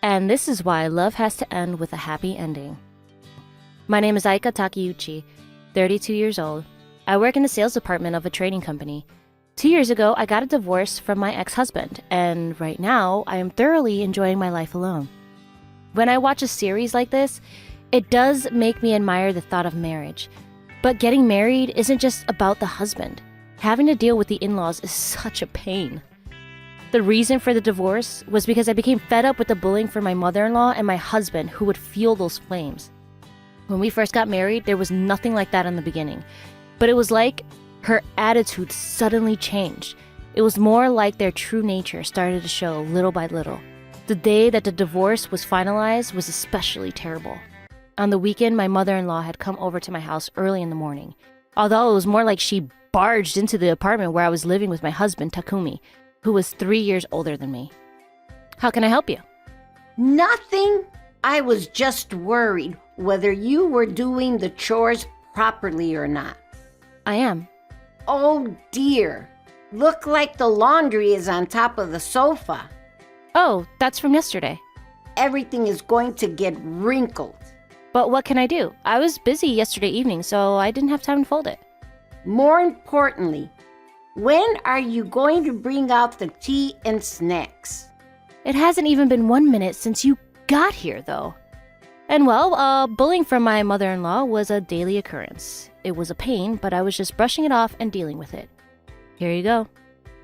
And this is why love has to end with a happy ending. My name is Aika Takeuchi, 32 years old. I work in the sales department of a trading company. 2 years ago, I got a divorce from my ex-husband, and right now, I am thoroughly enjoying my life alone. When I watch a series like this, it does make me admire the thought of marriage. But getting married isn't just about the husband. Having to deal with the in-laws is such a pain. The reason for the divorce was because I became fed up with the bullying from my mother-in-law and my husband who would fuel those flames. When we first got married, there was nothing like that in the beginning. But it was like her attitude suddenly changed. It was more like their true nature started to show little by little. The day that the divorce was finalized was especially terrible. On the weekend, my mother-in-law had come over to my house early in the morning. Although it was more like she barged into the apartment where I was living with my husband, Takumi, who was 3 years older than me. How can I help you? Nothing. I was just worried whether you were doing the chores properly or not. I am. Oh dear. Look like the laundry is on top of the sofa. Oh, that's from yesterday. Everything is going to get wrinkled. But what can I do? I was busy yesterday evening, so I didn't have time to fold it. More importantly, when are you going to bring out the tea and snacks? It hasn't even been 1 minute since you got here, though. And well, bullying from my mother-in-law was a daily occurrence. It was a pain, but I was just brushing it off and dealing with it. Here you go.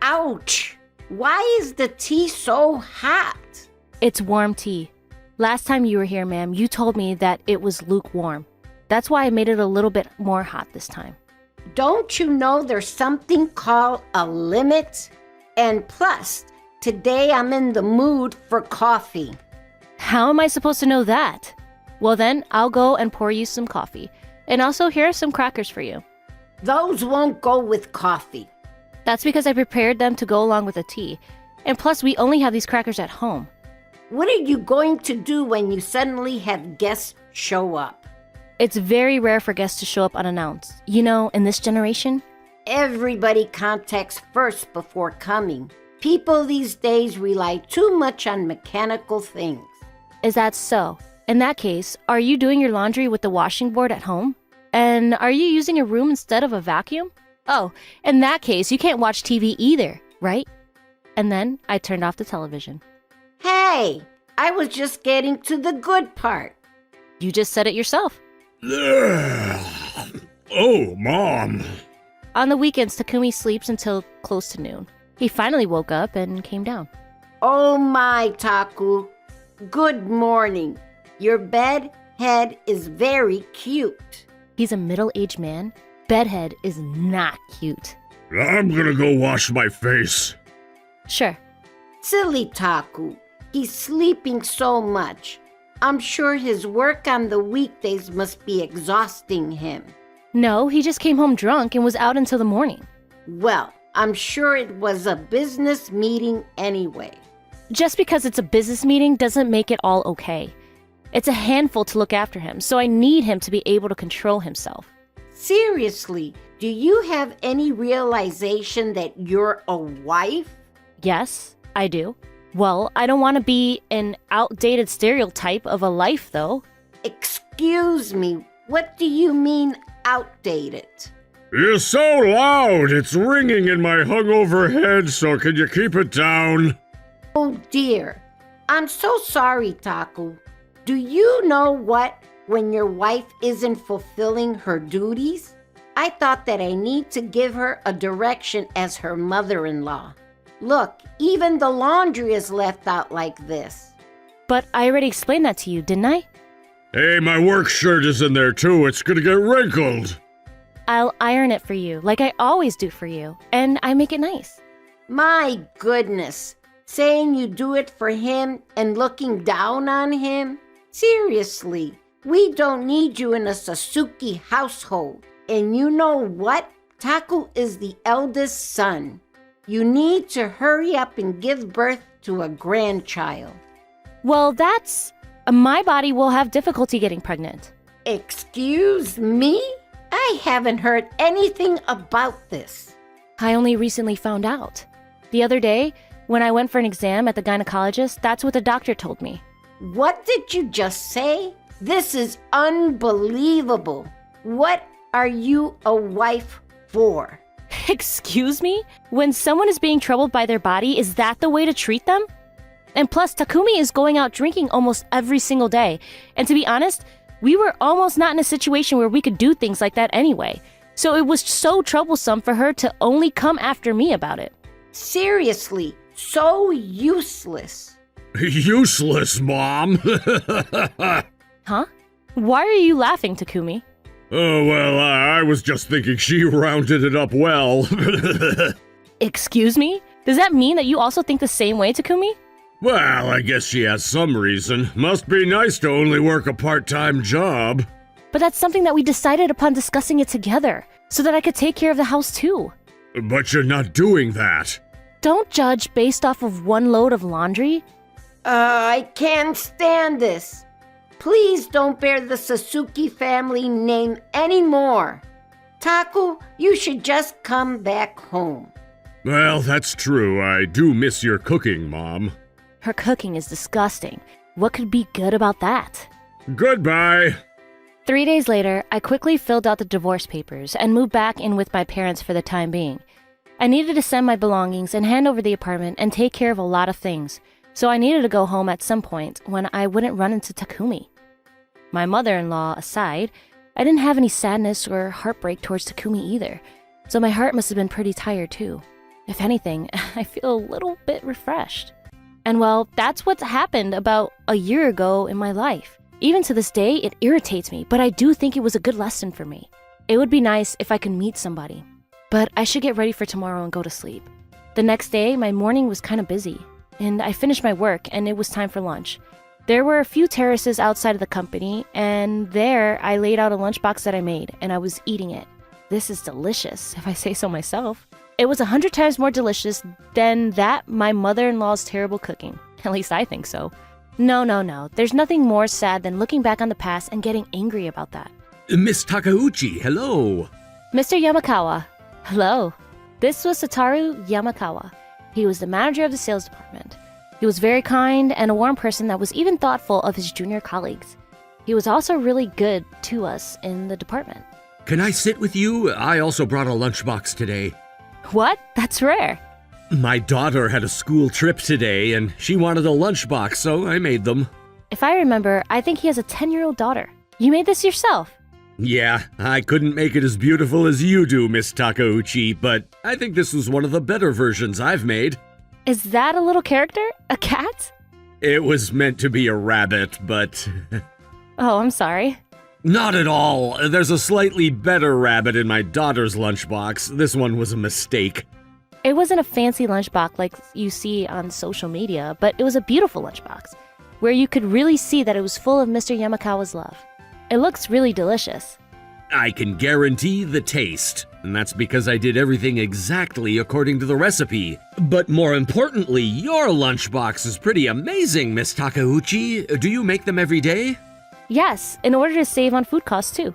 Ouch! Why is the tea so hot? It's warm tea. Last time you were here, ma'am, you told me that it was lukewarm. That's why I made it a little bit more hot this time. Don't you know there's something called a limit? And plus, today I'm in the mood for coffee. How am I supposed to know that? Well then, I'll go and pour you some coffee. And also, here are some crackers for you. Those won't go with coffee. That's because I prepared them to go along with the tea. And plus, we only have these crackers at home. What are you going to do when you suddenly have guests show up? It's very rare for guests to show up unannounced. You know, in this generation, everybody contacts first before coming. People these days rely too much on mechanical things. Is that so? In that case, are you doing your laundry with the washing board at home? And are you using a room instead of a vacuum? Oh, in that case, you can't watch TV either, right? And then I turned off the television. Hey, I was just getting to the good part. You just said it yourself. Oh, Mom. On the weekends, Takumi sleeps until close to noon. He finally woke up and came down. Oh my, Taku. Good morning. Your bed head is very cute. He's a middle-aged man. Bedhead is not cute. I'm gonna go wash my face. Sure. Silly Taku. He's sleeping so much. I'm sure his work on the weekdays must be exhausting him. No, he just came home drunk and was out until the morning. Well, I'm sure it was a business meeting anyway. Just because it's a business meeting doesn't make it all okay. It's a handful to look after him, so I need him to be able to control himself. Seriously, do you have any realization that you're a wife? Yes, I do. Well, I don't want to be an outdated stereotype of a life, though. Excuse me, what do you mean outdated? You're so loud, it's ringing in my hungover head, so can you keep it down? Oh dear, I'm so sorry, Taku. Do you know what when your wife isn't fulfilling her duties? I thought that I need to give her a direction as her mother-in-law. Look, even the laundry is left out like this. But I already explained that to you, didn't I? Hey, my work shirt is in there too, it's gonna get wrinkled. I'll iron it for you, like I always do for you, and I make it nice. My goodness, saying you do it for him and looking down on him? Seriously, we don't need you in a Sasuke household. And you know what? Taku is the eldest son. You need to hurry up and give birth to a grandchild. Well, my body will have difficulty getting pregnant. Excuse me? I haven't heard anything about this. I only recently found out. The other day, when I went for an exam at the gynecologist, that's what the doctor told me. What did you just say? This is unbelievable. What are you a wife for? Excuse me? When someone is being troubled by their body, is that the way to treat them? And plus, Takumi is going out drinking almost every single day. And to be honest, we were almost not in a situation where we could do things like that anyway. So it was so troublesome for her to only come after me about it. Seriously, so useless. Useless, Mom. Huh? Why are you laughing, Takumi? Oh, well, I was just thinking she rounded it up well. Excuse me? Does that mean that you also think the same way, Takumi? Well, I guess she has some reason. Must be nice to only work a part-time job. But that's something that we decided upon discussing it together, so that I could take care of the house too. But you're not doing that. Don't judge based off of one load of laundry. I can't stand this. Please don't bear the Sasuke family name anymore. Taku, you should just come back home. Well, that's true. I do miss your cooking, Mom. Her cooking is disgusting. What could be good about that? Goodbye. 3 days later, I quickly filled out the divorce papers and moved back in with my parents for the time being. I needed to send my belongings and hand over the apartment and take care of a lot of things, so I needed to go home at some point when I wouldn't run into Takumi. My mother-in-law aside, I didn't have any sadness or heartbreak towards Takumi either, so my heart must have been pretty tired too. If anything, I feel a little bit refreshed. And well, that's what's happened about a year ago in my life. Even to this day, it irritates me, but I do think it was a good lesson for me. It would be nice if I could meet somebody. But I should get ready for tomorrow and go to sleep. The next day, my morning was kind of busy, and I finished my work and it was time for lunch. There were a few terraces outside of the company, and there I laid out a lunchbox that I made, and I was eating it. This is delicious, if I say so myself. It was 100 times more delicious than that my mother-in-law's terrible cooking. At least I think so. No. There's nothing more sad than looking back on the past and getting angry about that. Miss Takeuchi, hello. Mr. Yamakawa. Hello. This was Satoru Yamakawa. He was the manager of the sales department. He was very kind and a warm person that was even thoughtful of his junior colleagues. He was also really good to us in the department. Can I sit with you? I also brought a lunchbox today. What? That's rare. My daughter had a school trip today, and she wanted a lunchbox, so I made them. If I remember, I think he has a 10-year-old daughter. You made this yourself. Yeah, I couldn't make it as beautiful as you do, Miss Takeuchi, but I think this was one of the better versions I've made. Is that a little character? A cat? It was meant to be a rabbit, but... Oh, I'm sorry. Not at all. There's a slightly better rabbit in my daughter's lunchbox. This one was a mistake. It wasn't a fancy lunchbox like you see on social media, but it was a beautiful lunchbox, where you could really see that it was full of Mr. Yamakawa's love. It looks really delicious. I can guarantee the taste, and that's because I did everything exactly according to the recipe. But more importantly, your lunchbox is pretty amazing, Miss Takeuchi. Do you make them every day? Yes, in order to save on food costs too.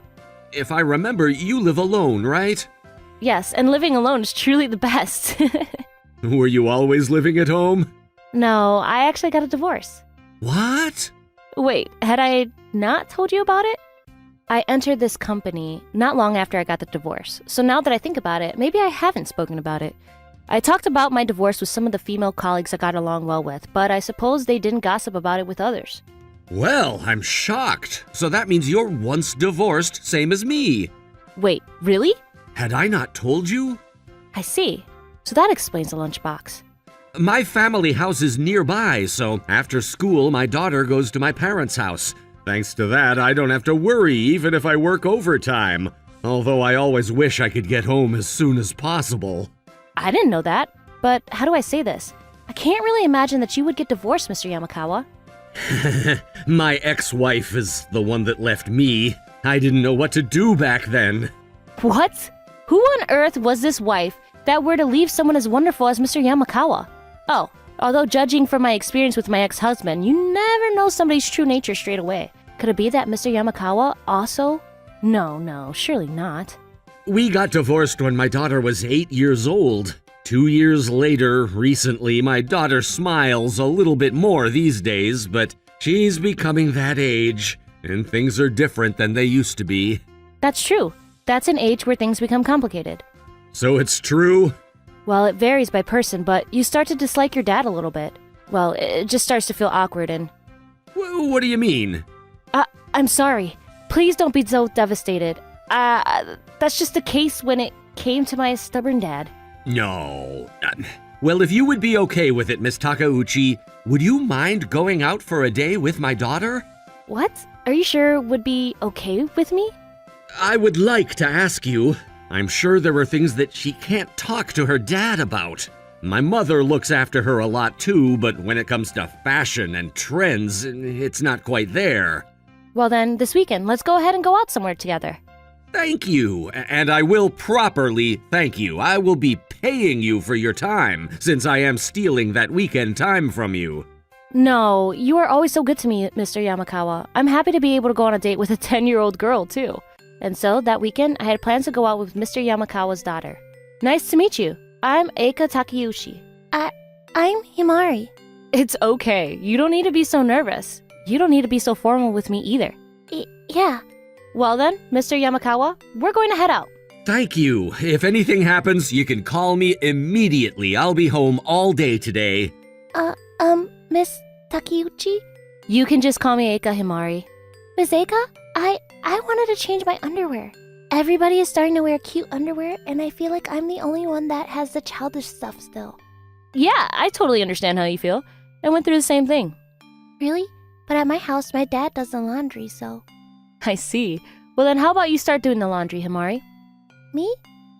If I remember, you live alone, right? Yes, and living alone is truly the best. Were you always living at home? No, I actually got a divorce. What? Wait, had I not told you about it? I entered this company not long after I got the divorce, so now that I think about it, maybe I haven't spoken about it. I talked about my divorce with some of the female colleagues I got along well with, but I suppose they didn't gossip about it with others. Well, I'm shocked. So that means you're once divorced, same as me. Wait, really? Had I not told you? I see. So that explains the lunchbox. My family house is nearby, so after school, my daughter goes to my parents' house. Thanks to that, I don't have to worry even if I work overtime. Although I always wish I could get home as soon as possible. I didn't know that, but how do I say this? I can't really imagine that you would get divorced, Mr. Yamakawa. My ex-wife is the one that left me. I didn't know what to do back then. What? Who on earth was this wife that were to leave someone as wonderful as Mr. Yamakawa? Oh, although judging from my experience with my ex-husband, you never know somebody's true nature straight away. Could it be that Mr. Yamakawa also? No, surely not. We got divorced when my daughter was 8 years old. 2 years later, recently, my daughter smiles a little bit more these days, but she's becoming that age, and things are different than they used to be. That's true. That's an age where things become complicated. So it's true? Well, it varies by person, but you start to dislike your dad a little bit. Well, it just starts to feel awkward and... What do you mean? I'm sorry. Please don't be so devastated. That's just the case when it came to my stubborn dad. No. Well, if you would be okay with it, Miss Takeuchi, would you mind going out for a day with my daughter? What? Are you sure would be okay with me? I would like to ask you. I'm sure there are things that she can't talk to her dad about. My mother looks after her a lot too, but when it comes to fashion and trends, it's not quite there. Well then, this weekend, let's go ahead and go out somewhere together. Thank you, and I will properly thank you. I will be paying you for your time, since I am stealing that weekend time from you. No, you are always so good to me, Mr. Yamakawa. I'm happy to be able to go on a date with a 10-year-old girl, too. And so, that weekend, I had plans to go out with Mr. Yamakawa's daughter. Nice to meet you. I'm Eika Takeuchi. I'm Himari. It's okay. You don't need to be so nervous. You don't need to be so formal with me either. Yeah. Well then, Mr. Yamakawa, we're going to head out. Thank you. If anything happens, you can call me immediately. I'll be home all day today. Miss Takeuchi? You can just call me Eika Himari. Miss Eika? I wanted to change my underwear. Everybody is starting to wear cute underwear, and I feel like I'm the only one that has the childish stuff still. Yeah, I totally understand how you feel. I went through the same thing. Really? But at my house, my dad does the laundry, so... I see. Well then, how about you start doing the laundry, Himari? Me?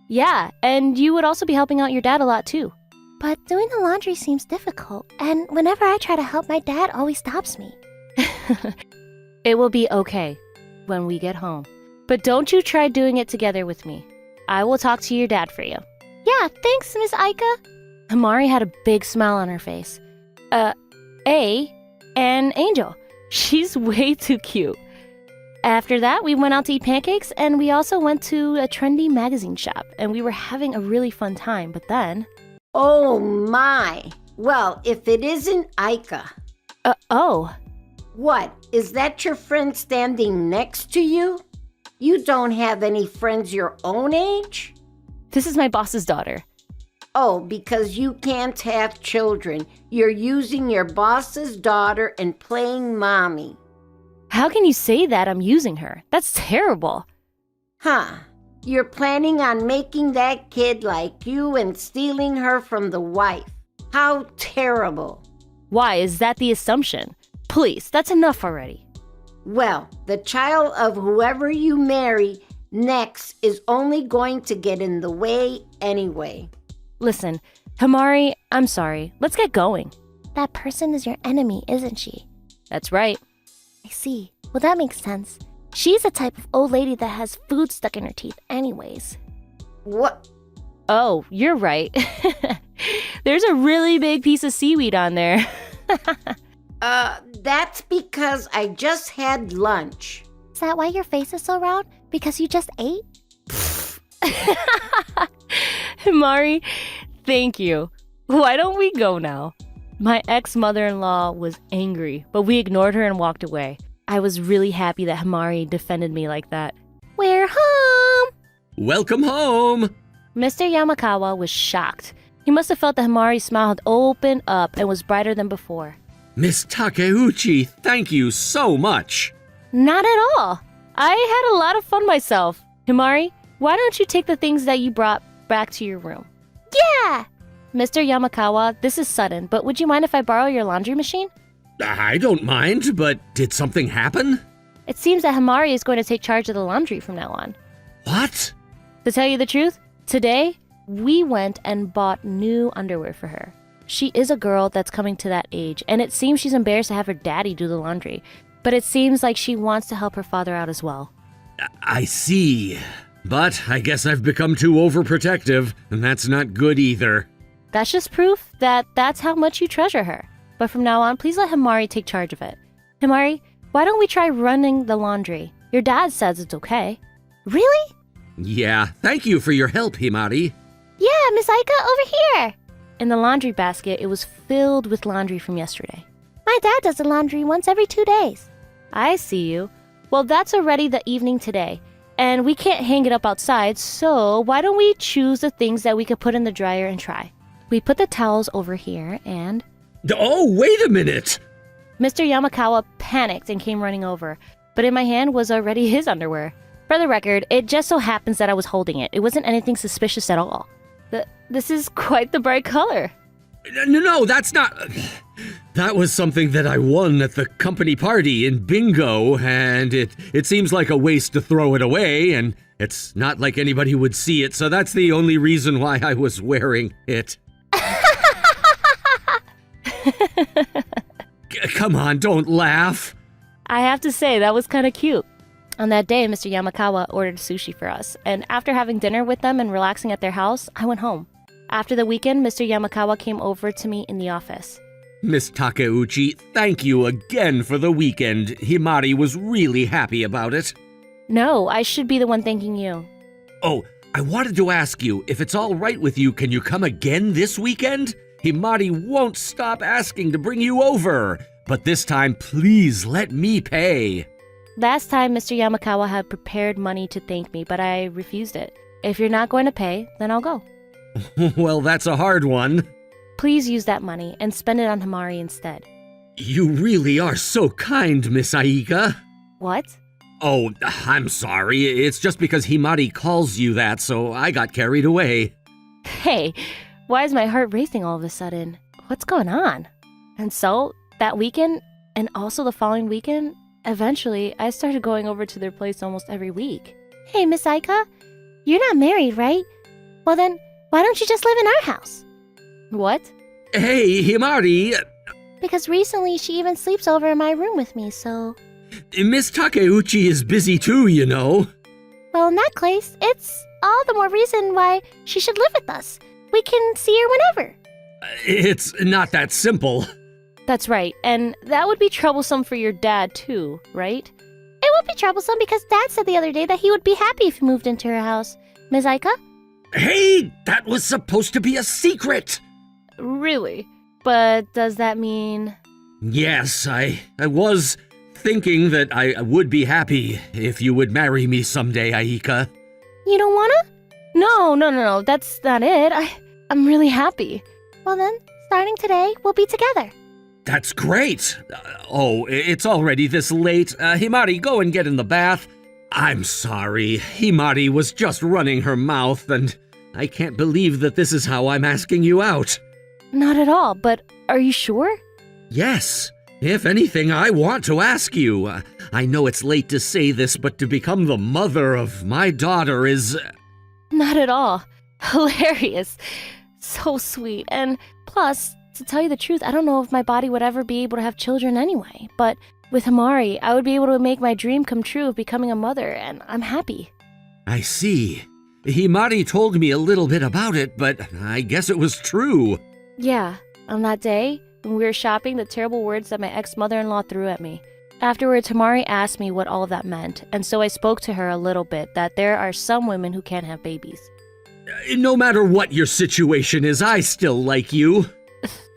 Yeah, and you would also be helping out your dad a lot too. But doing the laundry seems difficult, and whenever I try to help, my dad always stops me. It will be okay when we get home. But don't you try doing it together with me. I will talk to your dad for you. Yeah, thanks, Miss Aika. Himari had a big smile on her face. An angel. She's way too cute. After that, we went out to eat pancakes, and we also went to a trendy magazine shop, and we were having a really fun time, but then... Oh my! Well, if it isn't Aika. Oh. What? Is that your friend standing next to you? You don't have any friends your own age? This is my boss's daughter. Oh, because you can't have children. You're using your boss's daughter and playing mommy. How can you say that I'm using her? That's terrible. Huh. You're planning on making that kid like you and stealing her from the wife. How terrible. Why, is that the assumption? Please, that's enough already. Well, the child of whoever you marry next is only going to get in the way anyway. Listen, Himari, I'm sorry. Let's get going. That person is your enemy, isn't she? That's right. I see. Well, that makes sense. She's the type of old lady that has food stuck in her teeth anyways. What? Oh, you're right. There's a really big piece of seaweed on there. That's because I just had lunch. Is that why your face is so round? Because you just ate? Himari, thank you. Why don't we go now? My ex-mother-in-law was angry, but we ignored her and walked away. I was really happy that Himari defended me like that. We're home! Welcome home! Mr. Yamakawa was shocked. He must have felt that Himari's smile had opened up and was brighter than before. Miss Takeuchi, thank you so much. Not at all. I had a lot of fun myself. Himari, why don't you take the things that you brought back to your room? Yeah! Mr. Yamakawa, this is sudden, but would you mind if I borrow your laundry machine? I don't mind, but did something happen? It seems that Himari is going to take charge of the laundry from now on. What? To tell you the truth, today, we went and bought new underwear for her. She is a girl that's coming to that age, and it seems she's embarrassed to have her daddy do the laundry. But it seems like she wants to help her father out as well. I see. But I guess I've become too overprotective, and that's not good either. That's just proof that that's how much you treasure her. But from now on, please let Himari take charge of it. Himari, why don't we try running the laundry? Your dad says it's okay. Really? Yeah, thank you for your help, Himari. Yeah, Miss Aika, over here. In the laundry basket, it was filled with laundry from yesterday. My dad does the laundry once every 2 days. I see you. Well, that's already the evening today, and we can't hang it up outside, so why don't we choose the things that we could put in the dryer and try? We put the towels over here, and Oh, wait a minute! Mr. Yamakawa panicked and came running over, but in my hand was already his underwear. For the record, it just so happens that I was holding it. It wasn't anything suspicious at all. This is quite the bright color. No, that's not... That was something that I won at the company party in bingo, and it seems like a waste to throw it away, and it's not like anybody would see it, so that's the only reason why I was wearing it. Come on, don't laugh. I have to say, that was kind of cute. On that day, Mr. Yamakawa ordered sushi for us, and after having dinner with them and relaxing at their house, I went home. After the weekend, Mr. Yamakawa came over to me in the office. Miss Takeuchi, thank you again for the weekend. Himari was really happy about it. No, I should be the one thanking you. Oh, I wanted to ask you, if it's all right with you, can you come again this weekend? Himari won't stop asking to bring you over. But this time, please let me pay. Last time, Mr. Yamakawa had prepared money to thank me, but I refused it. If you're not going to pay, then I'll go. Well, that's a hard one. Please use that money and spend it on Himari instead. You really are so kind, Miss Aika. What? Oh, I'm sorry. It's just because Himari calls you that, so I got carried away. Hey, why is my heart racing all of a sudden? What's going on? And so, that weekend, and also the following weekend, eventually, I started going over to their place almost every week. Hey, Miss Aika, you're not married, right? Well then, why don't you just live in our house? What? Hey, Himari. Because recently she even sleeps over in my room with me, so... Miss Takeuchi is busy too, you know. Well, in that case, it's all the more reason why she should live with us. We can see her whenever. It's not that simple. That's right, and that would be troublesome for your dad too, right? It won't be troublesome because Dad said the other day that he would be happy if you moved into her house. Ms. Aika? Hey, that was supposed to be a secret. Really? But does that mean... Yes, I was thinking that I would be happy if you would marry me someday, Aika. You don't wanna? No, that's not it. I'm really happy. Well then, starting today, we'll be together. That's great. Oh, it's already this late. Himari, go and get in the bath. I'm sorry. Himari was just running her mouth, and I can't believe that this is how I'm asking you out. Not at all, but are you sure? Yes. If anything, I want to ask you. I know it's late to say this, but to become the mother of my daughter is... Not at all. Hilarious. So sweet. And plus, to tell you the truth, I don't know if my body would ever be able to have children anyway. But with Himari, I would be able to make my dream come true of becoming a mother, and I'm happy. I see. Himari told me a little bit about it, but I guess it was true. Yeah, on that day, when we were shopping, the terrible words that my ex-mother-in-law threw at me. Afterwards, Himari asked me what all of that meant, and so I spoke to her a little bit that there are some women who can't have babies. No matter what your situation is, I still like you.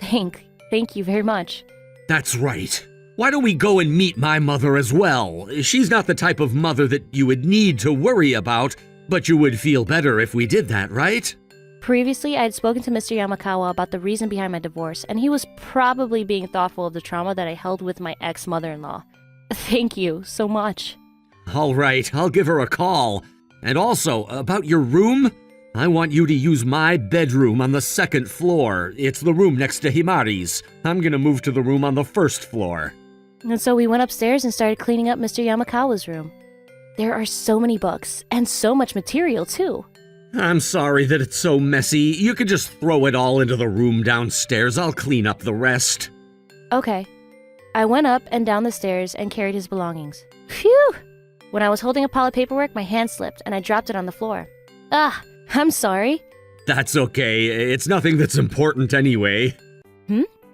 Thank you very much. That's right. Why don't we go and meet my mother as well? She's not the type of mother that you would need to worry about, but you would feel better if we did that, right? Previously, I had spoken to Mr. Yamakawa about the reason behind my divorce, and he was probably being thoughtful of the trauma that I held with my ex-mother-in-law. Thank you so much. All right, I'll give her a call. And also, about your room, I want you to use my bedroom on the 2nd floor. It's the room next to Himari's. I'm gonna move to the room on the 1st floor. And so we went upstairs and started cleaning up Mr. Yamakawa's room. There are so many books, and so much material, too. I'm sorry that it's so messy. You could just throw it all into the room downstairs. I'll clean up the rest. Okay. I went up and down the stairs and carried his belongings. Phew! When I was holding a pile of paperwork, my hand slipped and I dropped it on the floor. Ah, I'm sorry. That's okay. It's nothing that's important anyway.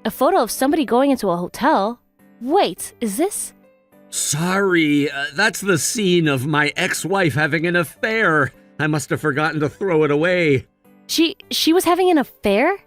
A photo of somebody going into a hotel? Wait, is this? Sorry, that's the scene of my ex-wife having an affair. I must have forgotten to throw it away. She was having an affair?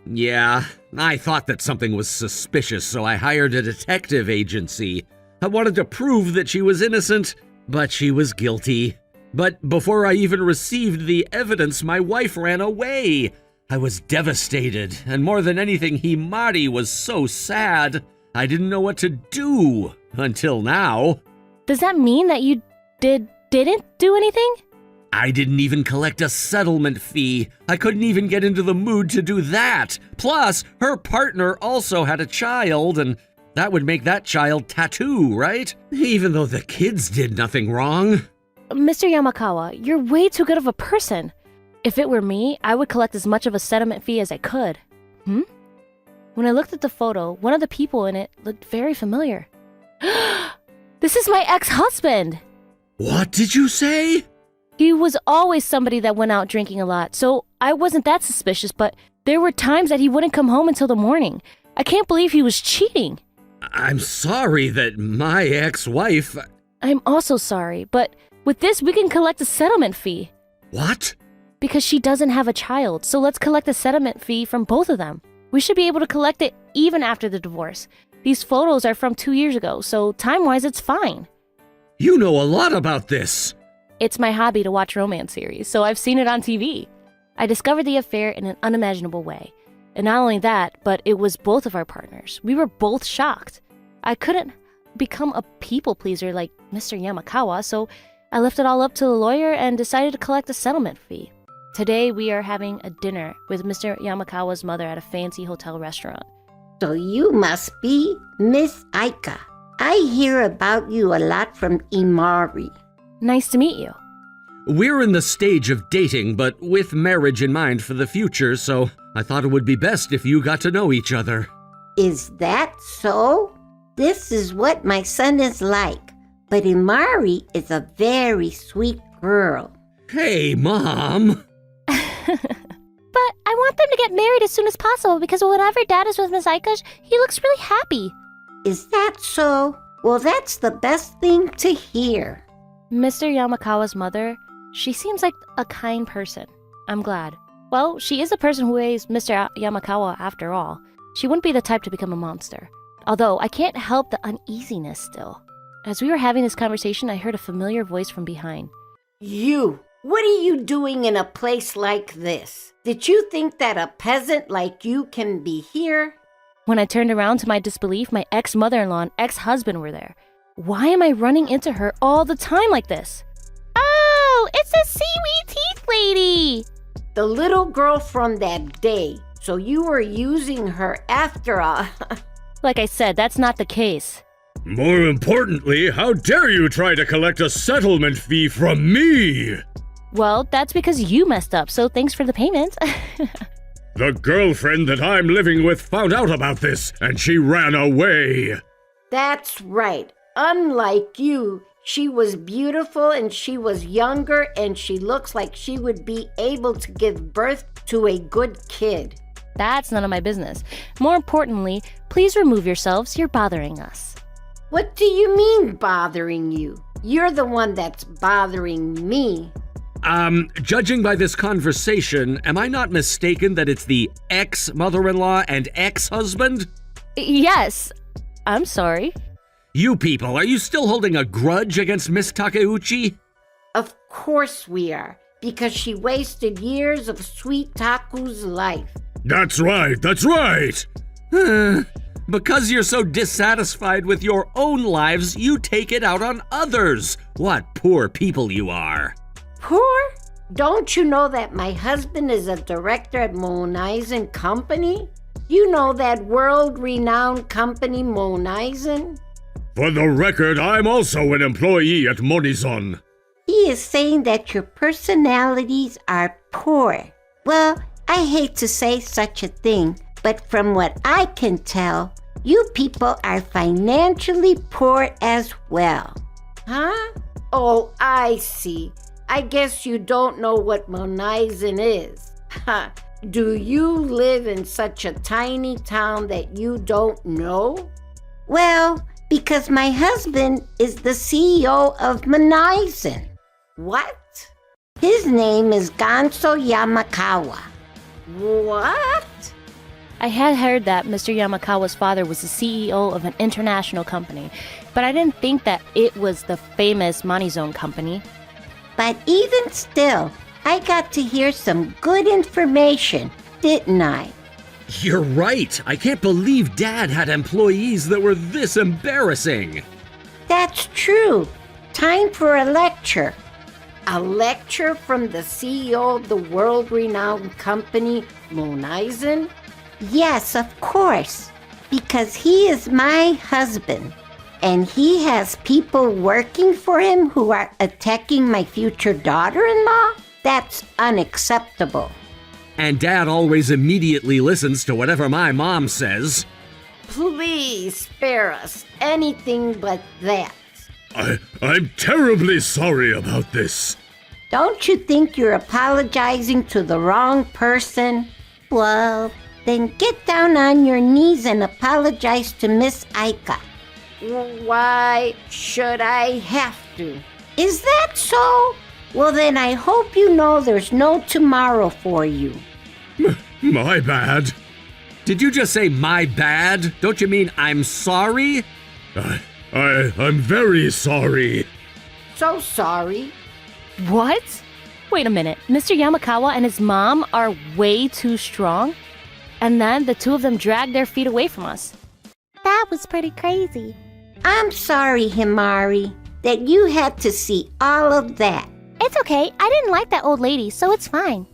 Yeah, I thought that something was suspicious, so I hired a detective agency. I wanted to prove that she was innocent, but she was guilty. But before I even received the evidence, my wife ran away. I was devastated, and more than anything, Himari was so sad. I didn't know what to do until now. Does that mean that you didn't do anything? I didn't even collect a settlement fee. I couldn't even get into the mood to do that. Plus, her partner also had a child, and that would make that child tattoo, right? Even though the kids did nothing wrong. Mr. Yamakawa, you're way too good of a person. If it were me, I would collect as much of a settlement fee as I could. When I looked at the photo, one of the people in it looked very familiar. This is my ex-husband! What did you say? He was always somebody that went out drinking a lot, so I wasn't that suspicious, but there were times that he wouldn't come home until the morning. I can't believe he was cheating. I'm sorry that my ex-wife... I'm also sorry, but with this, we can collect a settlement fee. What? Because she doesn't have a child, so let's collect a settlement fee from both of them. We should be able to collect it even after the divorce. These photos are from 2 years ago, so time-wise, it's fine. You know a lot about this. It's my hobby to watch romance series, so I've seen it on TV. I discovered the affair in an unimaginable way. And not only that, but it was both of our partners. We were both shocked. I couldn't become a people pleaser like Mr. Yamakawa, so I left it all up to the lawyer and decided to collect a settlement fee. Today, we are having a dinner with Mr. Yamakawa's mother at a fancy hotel restaurant. So you must be Miss Aika. I hear about you a lot from Imari. Nice to meet you. We're in the stage of dating, but with marriage in mind for the future, so I thought it would be best if you got to know each other. Is that so? This is what my son is like. But Imari is a very sweet girl. Hey, Mom! But I want them to get married as soon as possible because whenever Dad is with Miss Aika, he looks really happy. Is that so? Well, that's the best thing to hear. Mr. Yamakawa's mother, she seems like a kind person. I'm glad. Well, she is the person who raised Mr. Yamakawa after all. She wouldn't be the type to become a monster. Although, I can't help the uneasiness still. As we were having this conversation, I heard a familiar voice from behind. You, what are you doing in a place like this? Did you think that a peasant like you can be here? When I turned around to my disbelief, my ex-mother-in-law and ex-husband were there. Why am I running into her all the time like this? Oh, it's the seaweed teeth lady! The little girl from that day. So you were using her after all. Like I said, that's not the case. More importantly, how dare you try to collect a settlement fee from me? Well, that's because you messed up, so thanks for the payment. The girlfriend that I'm living with found out about this, and she ran away. That's right. Unlike you, she was beautiful and she was younger and she looks like she would be able to give birth to a good kid. That's none of my business. More importantly, please remove yourselves. You're bothering us. What do you mean bothering you? You're the one that's bothering me. Judging by this conversation, am I not mistaken that it's the ex-mother-in-law and ex-husband? Yes. I'm sorry. You people, are you still holding a grudge against Miss Takeuchi? Of course we are, because she wasted years of Sweet Taku's life. That's right, that's right! Because you're so dissatisfied with your own lives, you take it out on others. What poor people you are. Poor? Don't you know that my husband is a director at Monizen Company? You know that world-renowned company, Monizen? For the record, I'm also an employee at Monizon. He is saying that your personalities are poor. Well, I hate to say such a thing, but from what I can tell, you people are financially poor as well. Huh? Oh, I see. I guess you don't know what Monizen is. Ha! Do you live in such a tiny town that you don't know? Well, because my husband is the CEO of Monizen. What? His name is Ganso Yamakawa. What? I had heard that Mr. Yamakawa's father was the CEO of an international company, but I didn't think that it was the famous Monizone company. But even still, I got to hear some good information, didn't I? You're right. I can't believe Dad had employees that were this embarrassing. That's true. Time for a lecture. A lecture from the CEO of the world-renowned company, MoniRobo? Yes, of course. Because he is my husband. And he has people working for him who are attacking my future daughter-in-law? That's unacceptable. And Dad always immediately listens to whatever my mom says. Please spare us anything but that. I'm terribly sorry about this. Don't you think you're apologizing to the wrong person? Well, then get down on your knees and apologize to Miss Aika. Why should I have to? Is that so? Well, then I hope you know there's no tomorrow for you. My bad. Did you just say my bad? Don't you mean I'm sorry? I'm very sorry. So sorry. What? Wait a minute. Mr. Yamakawa and his mom are way too strong? And then the two of them dragged their feet away from us. That was pretty crazy. I'm sorry, Himari, that you had to see all of that. It's okay. I didn't like that old lady, so it's fine.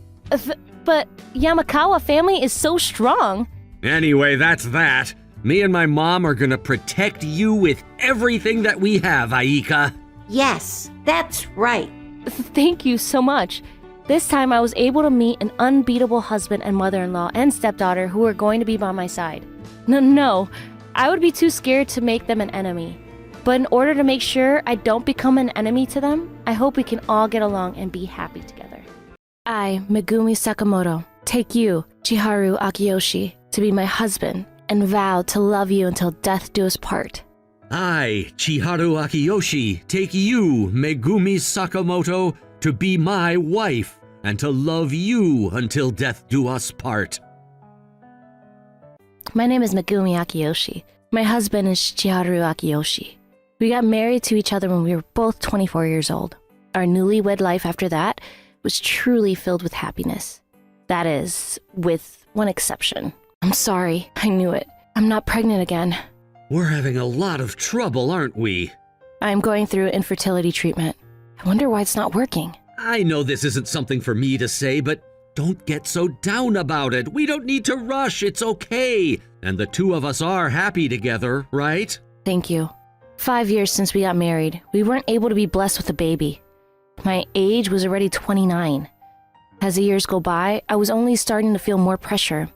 But Yamakawa family is so strong. Anyway, that's that. Me and my mom are gonna protect you with everything that we have, Aika. Yes, that's right. Thank you so much. This time I was able to meet an unbeatable husband and mother-in-law and stepdaughter who are going to be by my side. No, I would be too scared to make them an enemy. But in order to make sure I don't become an enemy to them, I hope we can all get along and be happy together. I, Megumi Sakamoto, take you, Chiharu Akiyoshi, to be my husband and vow to love you until death do us part. I, Chiharu Akiyoshi, take you, Megumi Sakamoto, to be my wife and to love you until death do us part. My name is Megumi Akiyoshi. My husband is Chiharu Akiyoshi. We got married to each other when we were both 24 years old. Our newlywed life after that was truly filled with happiness. That is, with one exception. I'm sorry, I knew it. I'm not pregnant again. We're having a lot of trouble, aren't we? I'm going through infertility treatment. I wonder why it's not working. I know this isn't something for me to say, but don't get so down about it. We don't need to rush, it's okay. And the two of us are happy together, right? Thank you. 5 years since we got married, we weren't able to be blessed with a baby. My age was already 29. As the years go by, I was only starting to feel more pressure.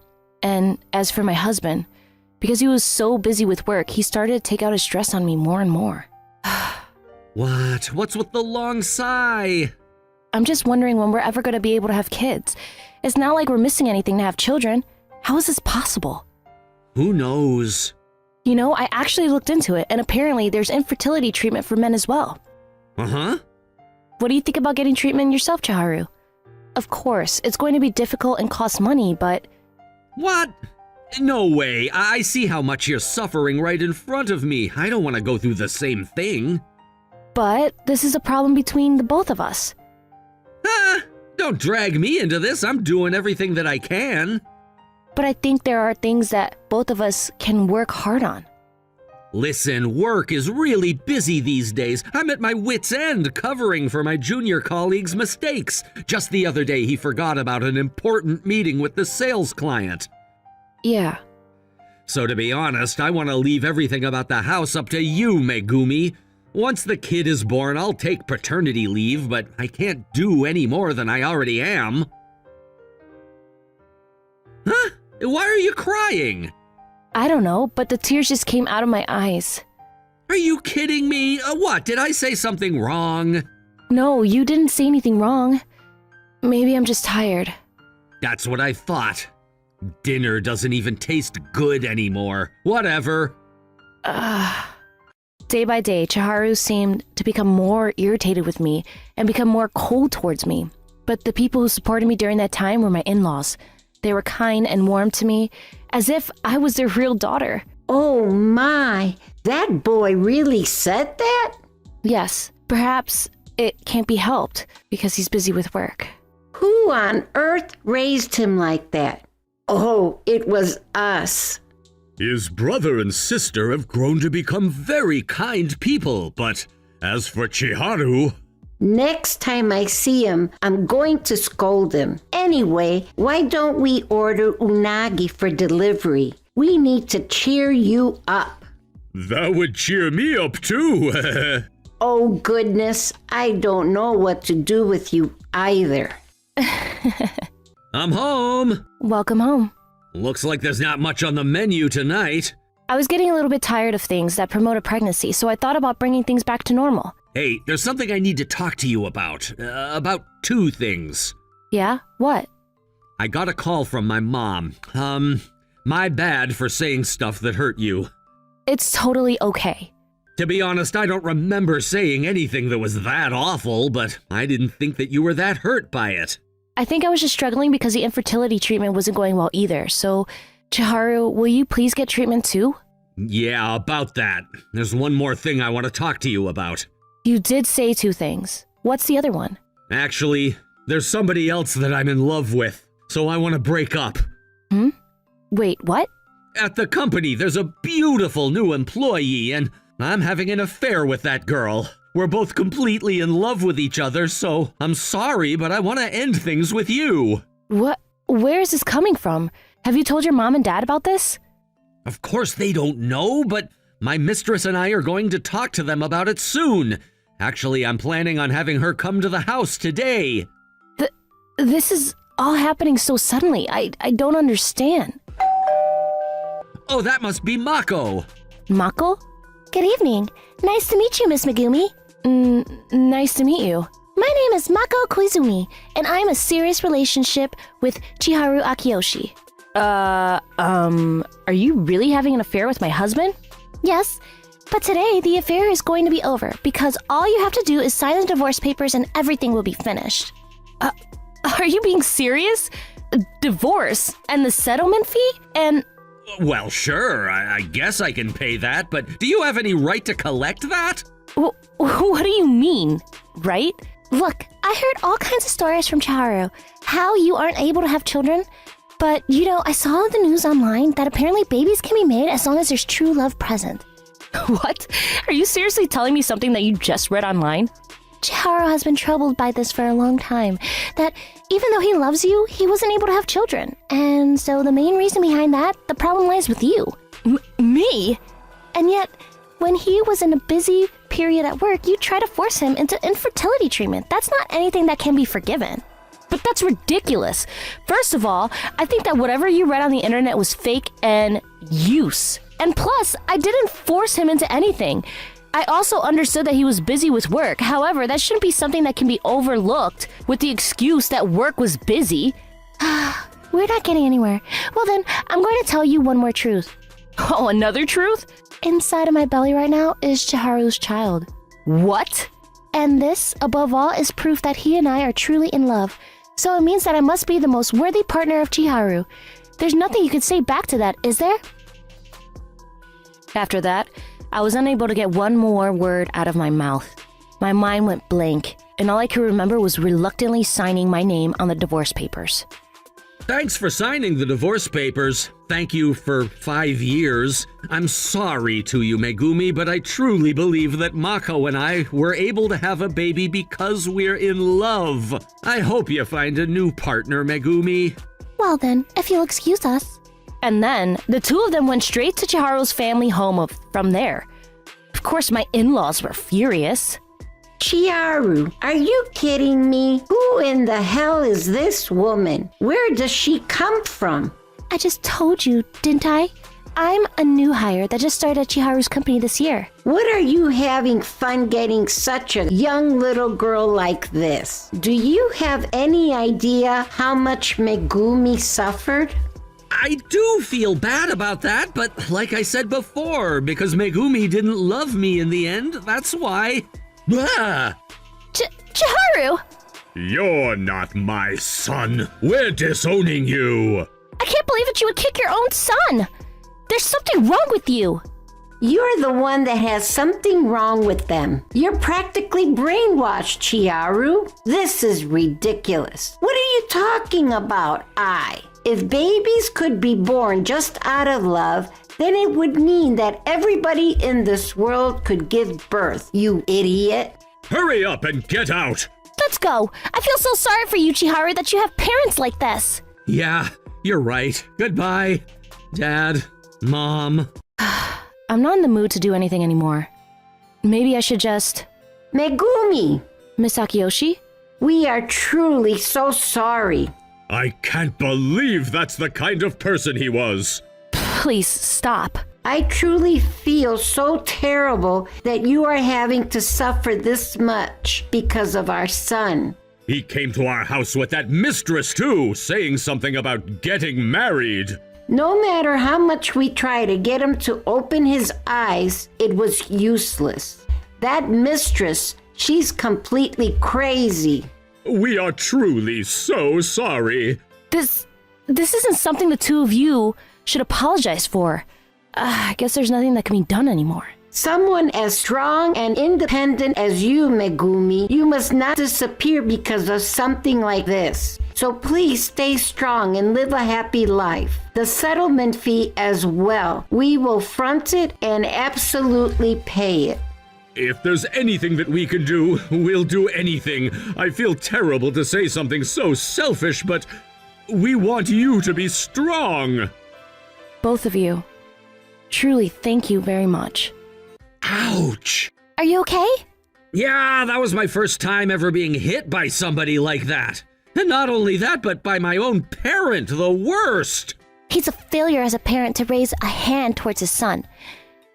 And as for my husband, because he was so busy with work, he started to take out his stress on me more and more. What? What's with the long sigh? I'm just wondering when we're ever going to be able to have kids. It's not like we're missing anything to have children. How is this possible? Who knows? You know, I actually looked into it, and apparently there's infertility treatment for men as well. Uh-huh. What do you think about getting treatment yourself, Chiharu? Of course, it's going to be difficult and cost money, but... What? No way. I see how much you're suffering right in front of me. I don't want to go through the same thing. But this is a problem between the both of us. Don't drag me into this. I'm doing everything that I can. But I think there are things that both of us can work hard on. Listen, work is really busy these days. I'm at my wit's end covering for my junior colleague's mistakes. Just the other day, he forgot about an important meeting with the sales client. Yeah. So to be honest, I want to leave everything about the house up to you, Megumi. Once the kid is born, I'll take paternity leave, but I can't do any more than I already am. Huh? Why are you crying? I don't know, but the tears just came out of my eyes. Are you kidding me? What, did I say something wrong? No, you didn't say anything wrong. Maybe I'm just tired. That's what I thought. Dinner doesn't even taste good anymore. Whatever. Day by day, Chiharu seemed to become more irritated with me and become more cold towards me. But the people who supported me during that time were my in-laws. They were kind and warm to me, as if I was their real daughter. Oh my, that boy really said that? Yes, perhaps it can't be helped because he's busy with work. Who on earth raised him like that? Oh, it was us. His brother and sister have grown to become very kind people, but as for Chiharu... Next time I see him, I'm going to scold him. Anyway, why don't we order unagi for delivery? We need to cheer you up. That would cheer me up too. Oh goodness, I don't know what to do with you either. I'm home! Welcome home. Looks like there's not much on the menu tonight. I was getting a little bit tired of things that promote a pregnancy, so I thought about bringing things back to normal. Hey, there's something I need to talk to you about. About two things. Yeah? What? I got a call from my mom. My bad for saying stuff that hurt you. It's totally okay. To be honest, I don't remember saying anything that was that awful, but I didn't think that you were that hurt by it. I think I was just struggling because the infertility treatment wasn't going well either, so... Chiharu, will you please get treatment too? Yeah, about that. There's one more thing I want to talk to you about. You did say two things. What's the other one? Actually, there's somebody else that I'm in love with, so I want to break up. Wait, what? At the company, there's a beautiful new employee, and I'm having an affair with that girl. We're both completely in love with each other, so I'm sorry, but I want to end things with you. What? Where is this coming from? Have you told your mom and dad about this? Of course they don't know, but my mistress and I are going to talk to them about it soon. Actually, I'm planning on having her come to the house today. This is all happening so suddenly. I don't understand. Oh, that must be Mako. Mako? Good evening. Nice to meet you, Miss Megumi. Nice to meet you. My name is Mako Koizumi, and I'm a serious relationship with Chiharu Akiyoshi. Are you really having an affair with my husband? Yes, but today the affair is going to be over because all you have to do is sign the divorce papers and everything will be finished. Are you being serious? Divorce and the settlement fee? And... Well, sure, I guess I can pay that, but do you have any right to collect that? What do you mean, right? Look, I heard all kinds of stories from Chiharu, how you aren't able to have children, but I saw on the news online that apparently babies can be made as long as there's true love present. What? Are you seriously telling me something that you just read online? Chiharu has been troubled by this for a long time, that even though he loves you, he wasn't able to have children. And so the main reason behind that, the problem lies with you. Me? And yet, when he was in a busy period at work, you try to force him into infertility treatment. That's not anything that can be forgiven. But that's ridiculous. First of all, I think that whatever you read on the internet was fake and use. And plus, I didn't force him into anything. I also understood that he was busy with work. However, that shouldn't be something that can be overlooked with the excuse that work was busy. We're not getting anywhere. Well then, I'm going to tell you one more truth. Oh, another truth? Inside of my belly right now is Chiharu's child. What? And this, above all, is proof that he and I are truly in love. So it means that I must be the most worthy partner of Chiharu. There's nothing you could say back to that, is there? After that, I was unable to get one more word out of my mouth. My mind went blank, and all I could remember was reluctantly signing my name on the divorce papers. Thanks for signing the divorce papers. Thank you for 5 years. I'm sorry to you, Megumi, but I truly believe that Mako and I were able to have a baby because we're in love. I hope you find a new partner, Megumi. Well then, if you'll excuse us. And then, the two of them went straight to Chiharu's family home from there. Of course, my in-laws were furious. Chiharu, are you kidding me? Who in the hell is this woman? Where does she come from? I just told you, didn't I? I'm a new hire that just started at Chiharu's company this year. What are you having fun getting such a young little girl like this? Do you have any idea how much Megumi suffered? I do feel bad about that, but like I said before, because Megumi didn't love me in the end, that's why. Ah! Chiharu! You're not my son. We're disowning you. I can't believe that you would kick your own son! There's something wrong with you! You're the one that has something wrong with them. You're practically brainwashed, Chiharu. This is ridiculous. What are you talking about, If babies could be born just out of love, then it would mean that everybody in this world could give birth, you idiot. Hurry up and get out! Let's go! I feel so sorry for you, Chiharu, that you have parents like this! Yeah, you're right. Goodbye, Dad, Mom. I'm not in the mood to do anything anymore. Maybe I should just... Megumi, Miss Akiyoshi? we are truly so sorry. I can't believe that's the kind of person he was. Please, stop. I truly feel so terrible that you are having to suffer this much because of our son. He came to our house with that mistress too, saying something about getting married. No matter how much we try to get him to open his eyes, it was useless. That mistress, she's completely crazy. We are truly so sorry. This isn't something the two of you should apologize for. I guess there's nothing that can be done anymore. Someone as strong and independent as you, Megumi, you must not disappear because of something like this. So please stay strong and live a happy life. The settlement fee as well. We will front it and absolutely pay it. If there's anything that we can do, we'll do anything. I feel terrible to say something so selfish, but we want you to be strong. Both of you. Truly, thank you very much. Ouch! Are you okay? Yeah, that was my first time ever being hit by somebody like that. And not only that, but by my own parent, the worst. He's a failure as a parent to raise a hand towards his son.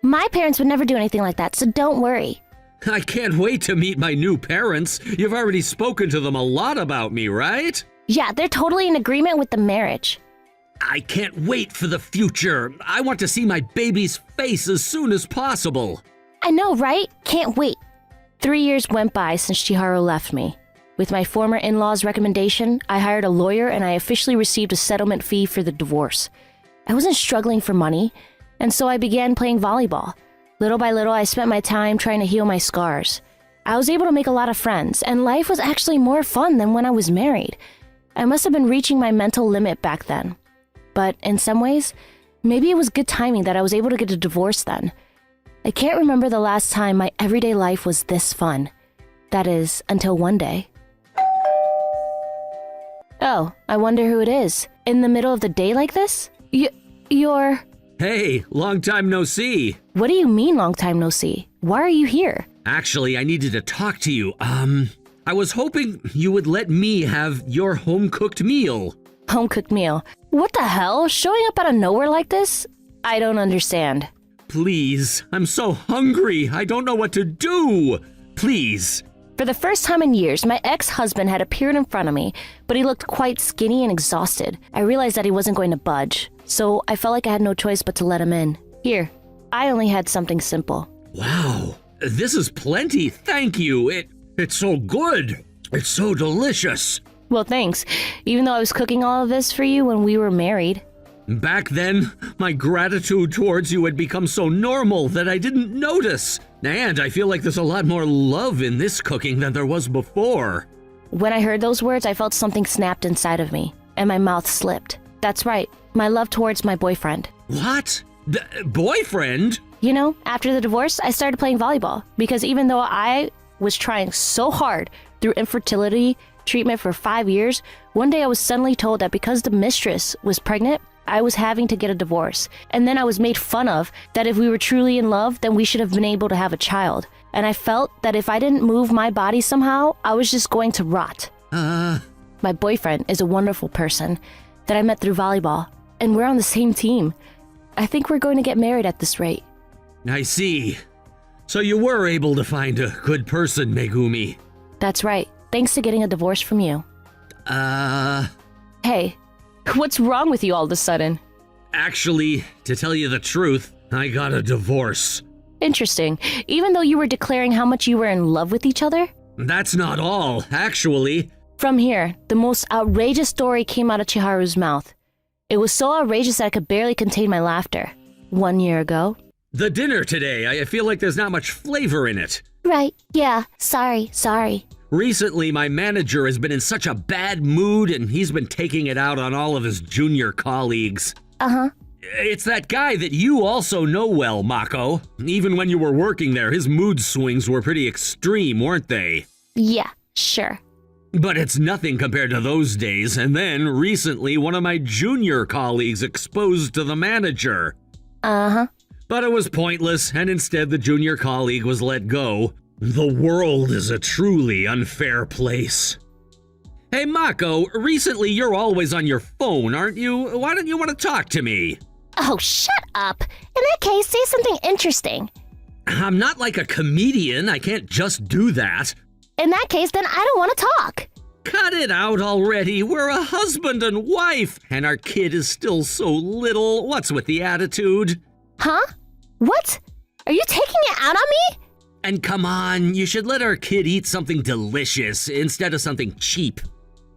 My parents would never do anything like that, so don't worry. I can't wait to meet my new parents. You've already spoken to them a lot about me, right? Yeah, they're totally in agreement with the marriage. I can't wait for the future. I want to see my baby's face as soon as possible. I know, right? Can't wait. 3 years went by since Chiharu left me. With my former in-law's recommendation, I hired a lawyer and I officially received a settlement fee for the divorce. I wasn't struggling for money, and so I began playing volleyball. Little by little, I spent my time trying to heal my scars. I was able to make a lot of friends, and life was actually more fun than when I was married. I must have been reaching my mental limit back then. But in some ways, maybe it was good timing that I was able to get a divorce then. I can't remember the last time my everyday life was this fun. That is, until one day. Oh, I wonder who it is. In the middle of the day like this? You're... Hey, long time no see. What do you mean long time no see? Why are you here? Actually, I needed to talk to you. I was hoping you would let me have your home-cooked meal. Home-cooked meal. What the hell? Showing up out of nowhere like this? I don't understand. Please, I'm so hungry. I don't know what to do. Please. For the first time in years, my ex-husband had appeared in front of me, but he looked quite skinny and exhausted. I realized that he wasn't going to budge, so I felt like I had no choice but to let him in. Here, I only had something simple. Wow, this is plenty. Thank you. It's so good. It's so delicious. Well, thanks, even though I was cooking all of this for you when we were married. Back then, my gratitude towards you had become so normal that I didn't notice. And I feel like there's a lot more love in this cooking than there was before. When I heard those words, I felt something snapped inside of me, and my mouth slipped. That's right, my love towards my boyfriend. What? Boyfriend? You know, after the divorce, I started playing volleyball, because even though I was trying so hard through infertility treatment for 5 years, one day I was suddenly told that because the mistress was pregnant, I was having to get a divorce. And then I was made fun of that if we were truly in love, then we should have been able to have a child. And I felt that if I didn't move my body somehow, I was just going to rot. My boyfriend is a wonderful person that I met through volleyball, and we're on the same team. I think we're going to get married at this rate. I see. So you were able to find a good person, Megumi. That's right, thanks to getting a divorce from you. Hey, what's wrong with you all of a sudden? Actually, to tell you the truth, I got a divorce. Interesting. Even though you were declaring how much you were in love with each other? That's not all, actually. From here, the most outrageous story came out of Chiharu's mouth. It was so outrageous that I could barely contain my laughter. 1 year ago. The dinner today, I feel like there's not much flavor in it. Right, yeah, sorry. Recently, my manager has been in such a bad mood and he's been taking it out on all of his junior colleagues. Uh-huh. It's that guy that you also know well, Mako. Even when you were working there, his mood swings were pretty extreme, weren't they? Yeah, sure. But it's nothing compared to those days, and then recently one of my junior colleagues exposed to the manager. Uh-huh. But it was pointless, and instead the junior colleague was let go. The world is a truly unfair place. Hey Mako, recently you're always on your phone, aren't you? Why don't you want to talk to me? Oh, shut up. In that case, say something interesting. I'm not like a comedian, I can't just do that. In that case, then I don't want to talk. Cut it out already, we're a husband and wife, and our kid is still so little. What's with the attitude? Huh? What? Are you taking it out on me? And come on, you should let our kid eat something delicious instead of something cheap.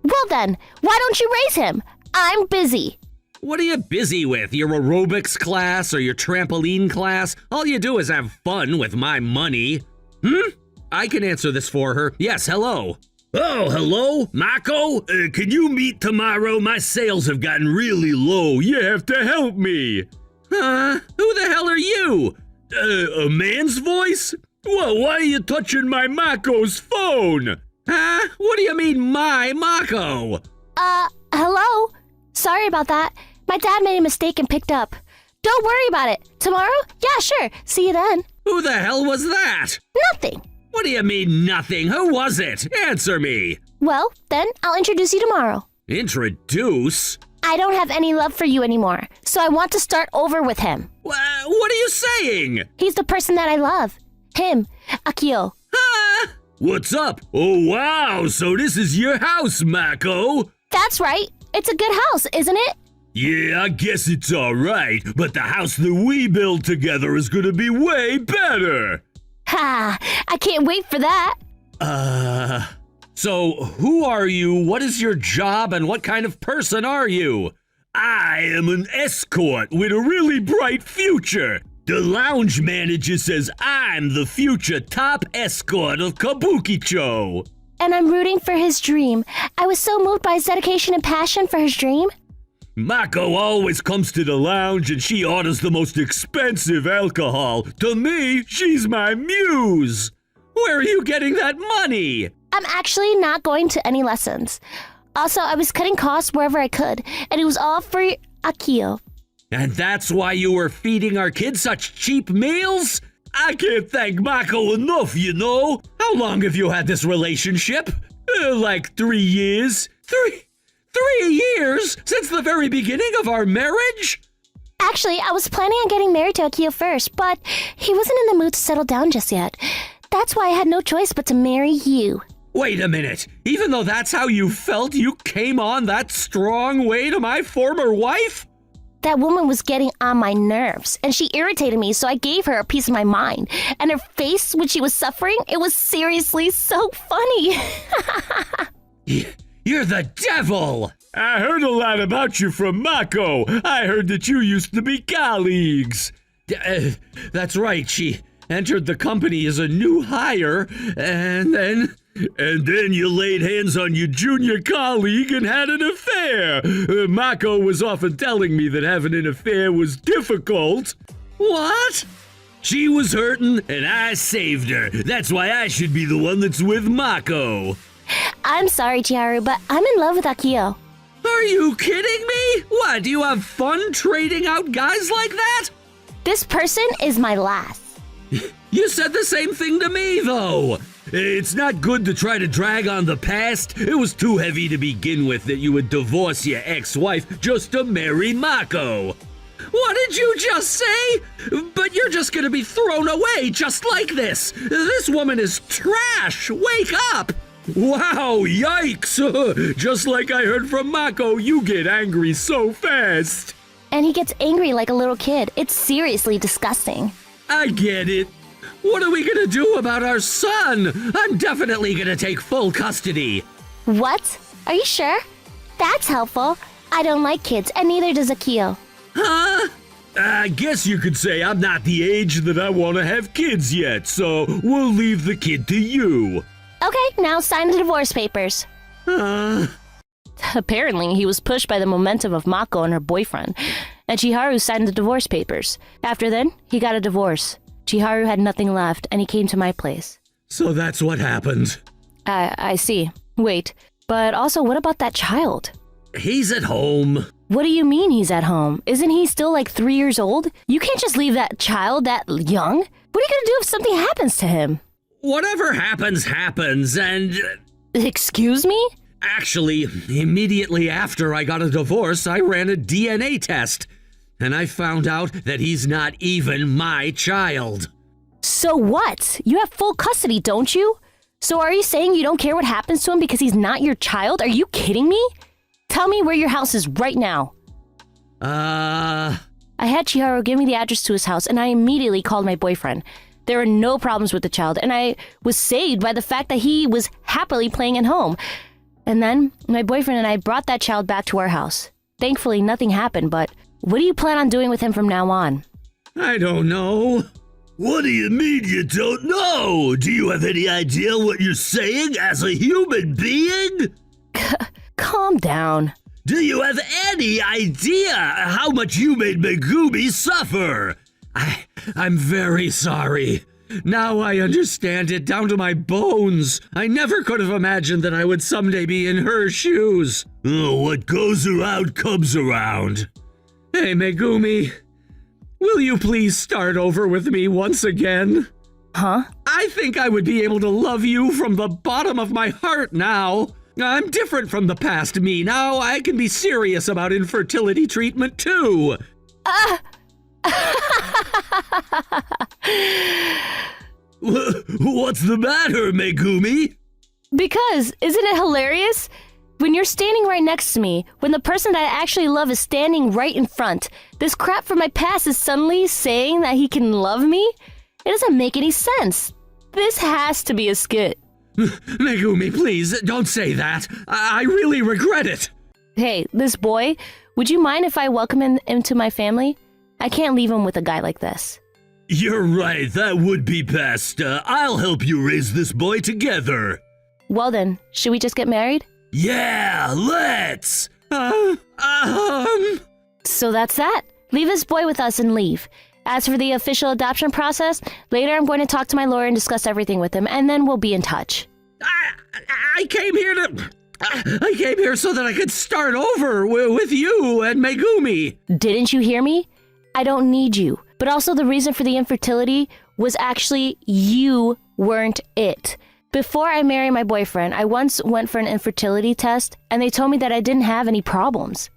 Well then, why don't you raise him? I'm busy. What are you busy with? Your aerobics class or your trampoline class? All you do is have fun with my money. I can answer this for her. Yes, hello. Oh, hello? Mako? Can you meet tomorrow? My sales have gotten really low. You have to help me. Huh? Who the hell are you? A man's voice? Well, why are you touching my Mako's phone? Huh? What do you mean, my Mako? Hello? Sorry about that. My dad made a mistake and picked up. Don't worry about it. Tomorrow? Yeah, sure. See you then. Who the hell was that? Nothing. What do you mean, nothing? Who was it? Answer me. Well, then I'll introduce you tomorrow. Introduce? I don't have any love for you anymore, so I want to start over with him. What are you saying? He's the person that I love. Him, Akio. Huh? What's up? Oh, wow, so this is your house, Mako. That's right. It's a good house, isn't it? Yeah, I guess it's alright, but the house that we build together is gonna be way better. Ha! I can't wait for that. So who are you, what is your job, and what kind of person are you? I am an escort with a really bright future. The lounge manager says I'm the future top escort of Kabukicho. And I'm rooting for his dream. I was so moved by his dedication and passion for his dream. Mako always comes to the lounge and she orders the most expensive alcohol. To me, she's my muse. Where are you getting that money? I'm actually not going to any lessons. Also, I was cutting costs wherever I could, and it was all for Akio. And that's why you were feeding our kids such cheap meals? I can't thank Mako enough, you know. How long have you had this relationship? Like 3 years. 3 years? Since the very beginning of our marriage? Actually, I was planning on getting married to Akio first, but he wasn't in the mood to settle down just yet. That's why I had no choice but to marry you. Wait a minute. Even though that's how you felt, you came on that strong way to my former wife? That woman was getting on my nerves, and she irritated me, so I gave her a piece of my mind. And her face when she was suffering, it was seriously so funny. You're the devil! I heard a lot about you from Mako. I heard that you used to be colleagues. That's right, she entered the company as a new hire, and then you laid hands on your junior colleague and had an affair. Mako was often telling me that having an affair was difficult. What? She was hurting, and I saved her. That's why I should be the one that's with Mako. I'm sorry, Chiharu, but I'm in love with Akio. Are you kidding me? What, do you have fun trading out guys like that? This person is my last. You said the same thing to me, though. It's not good to try to drag on the past. It was too heavy to begin with that you would divorce your ex-wife just to marry Mako. What did you just say? But you're just gonna be thrown away just like this. This woman is trash. Wake up. Wow, yikes! Just like I heard from Mako, you get angry so fast. And he gets angry like a little kid. It's seriously disgusting. I get it. What are we gonna do about our son? I'm definitely gonna take full custody. What? Are you sure? That's helpful. I don't like kids, and neither does Akio. Huh? I guess you could say I'm not the age that I want to have kids yet, so we'll leave the kid to you. Okay, now sign the divorce papers. Apparently, he was pushed by the momentum of Mako and her boyfriend, and Chiharu signed the divorce papers. After then, he got a divorce. Chiharu had nothing left, and he came to my place. So that's what happened. I see. Wait, but also, what about that child? He's at home. What do you mean he's at home? Isn't he still like 3 years old? You can't just leave that child that young. What are you gonna do if something happens to him? Whatever happens, happens, and... Excuse me? Actually, immediately after I got a divorce, I ran a DNA test, and I found out that he's not even my child. So what? You have full custody, don't you? So are you saying you don't care what happens to him because he's not your child? Are you kidding me? Tell me where your house is right now. I had Chiharu give me the address to his house, and I immediately called my boyfriend. There were no problems with the child, and I was saved by the fact that he was happily playing at home. And then my boyfriend and I brought that child back to our house. Thankfully, nothing happened, but what do you plan on doing with him from now on? I don't know. What do you mean you don't know? Do you have any idea what you're saying as a human being? Calm down. Do you have any idea how much you made Megumi suffer? I'm very sorry. Now I understand it down to my bones. I never could have imagined that I would someday be in her shoes. Oh, what goes around comes around. Hey, Megumi, will you please start over with me once again? Huh? I think I would be able to love you from the bottom of my heart now. I'm different from the past me. Now I can be serious about infertility treatment too. What's the matter, Megumi? Because, isn't it hilarious? When you're standing right next to me, when the person that I actually love is standing right in front, this crap from my past is suddenly saying that he can love me? It doesn't make any sense. This has to be a skit. Megumi, please, don't say that. I really regret it. Hey, this boy, would you mind if I welcome him into my family? I can't leave him with a guy like this. You're right, that would be best. I'll help you raise this boy together. Well then, should we just get married? Yeah, let's! So that's that. Leave this boy with us and leave. As for the official adoption process, later I'm going to talk to my lawyer and discuss everything with him, and then we'll be in touch. I came here so that I could start over with you and Megumi. Didn't you hear me? I don't need you. But also the reason for the infertility was actually you weren't it. Before I married my boyfriend, I once went for an infertility test, and they told me that I didn't have any problems.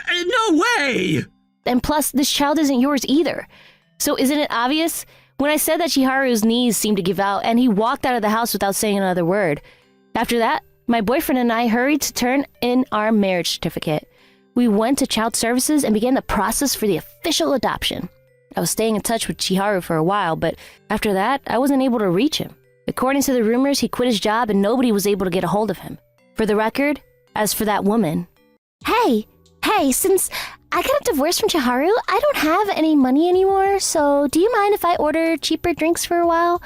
No way! And plus, this child isn't yours either. So isn't it obvious? When I said that Chiharu's knees seemed to give out, and he walked out of the house without saying another word. After that, my boyfriend and I hurried to turn in our marriage certificate. We went to child services and began the process for the official adoption. I was staying in touch with Chiharu for a while, but after that, I wasn't able to reach him. According to the rumors, he quit his job and nobody was able to get a hold of him. For the record, as for that woman... Hey, since I got a divorce from Chiharu, I don't have any money anymore, so do you mind if I order cheaper drinks for a while?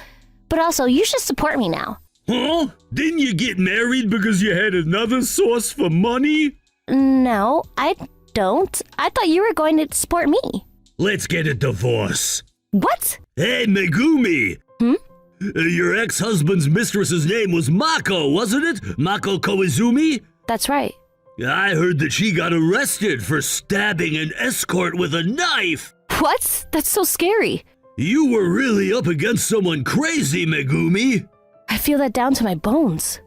But also, you should support me now. Huh? Didn't you get married because you had another source for money? No, I don't. I thought you were going to support me. Let's get a divorce. What? Hey, Megumi! Your ex-husband's mistress's name was Mako, wasn't it? Mako Koizumi? That's right. I heard that she got arrested for stabbing an escort with a knife. What? That's so scary. You were really up against someone crazy, Megumi. I feel that down to my bones.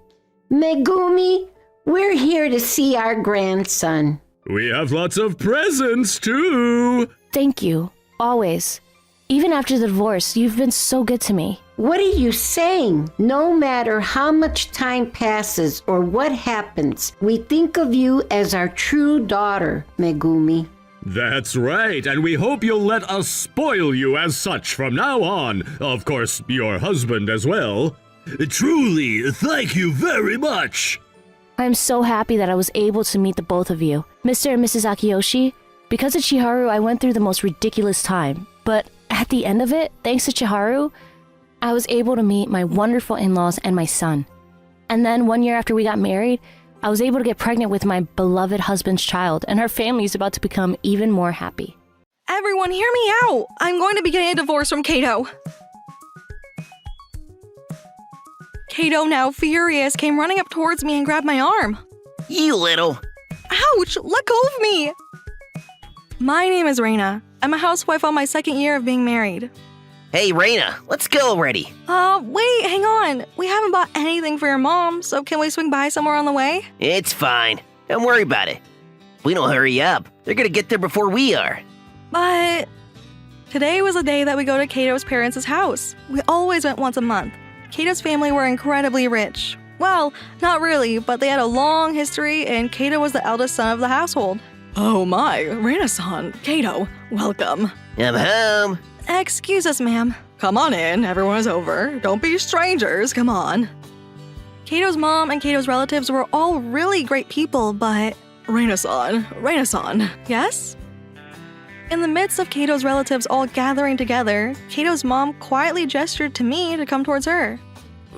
Megumi, we're here to see our grandson. We have lots of presents, too. Thank you. Always. Even after the divorce, you've been so good to me. What are you saying? No matter how much time passes or what happens, we think of you as our true daughter, Megumi. That's right, and we hope you'll let us spoil you as such from now on. Of course, your husband as well. Truly, thank you very much. I'm so happy that I was able to meet the both of you. Mr. and Mrs. Akiyoshi, because of Chiharu, I went through the most ridiculous time. But at the end of it, thanks to Chiharu, I was able to meet my wonderful in-laws and my son. And then 1 year after we got married, I was able to get pregnant with my beloved husband's child, and our family is about to become even more happy. Everyone, hear me out! I'm going to be getting a divorce from Kato. Kato, now furious, came running up towards me and grabbed my arm. You little. Ouch! Let go of me! My name is Reina. I'm a housewife on my 2nd year of being married. Hey, Reina, let's go already. Wait, hang on. We haven't bought anything for your mom, so can we swing by somewhere on the way? It's fine. Don't worry about it. If we don't hurry up, they're gonna get there before we are. But today was the day that we go to Kato's parents' house. We always went once a month. Kato's family were incredibly rich. Well, not really, but they had a long history, and Kato was the eldest son of the household. Oh my, Reina-san, Kato, welcome. I'm home. Excuse us, ma'am. Come on in, everyone is over. Don't be strangers, come on. Kato's mom and Kato's relatives were all really great people, but... Reina-san, yes? In the midst of Kato's relatives all gathering together, Kato's mom quietly gestured to me to come towards her.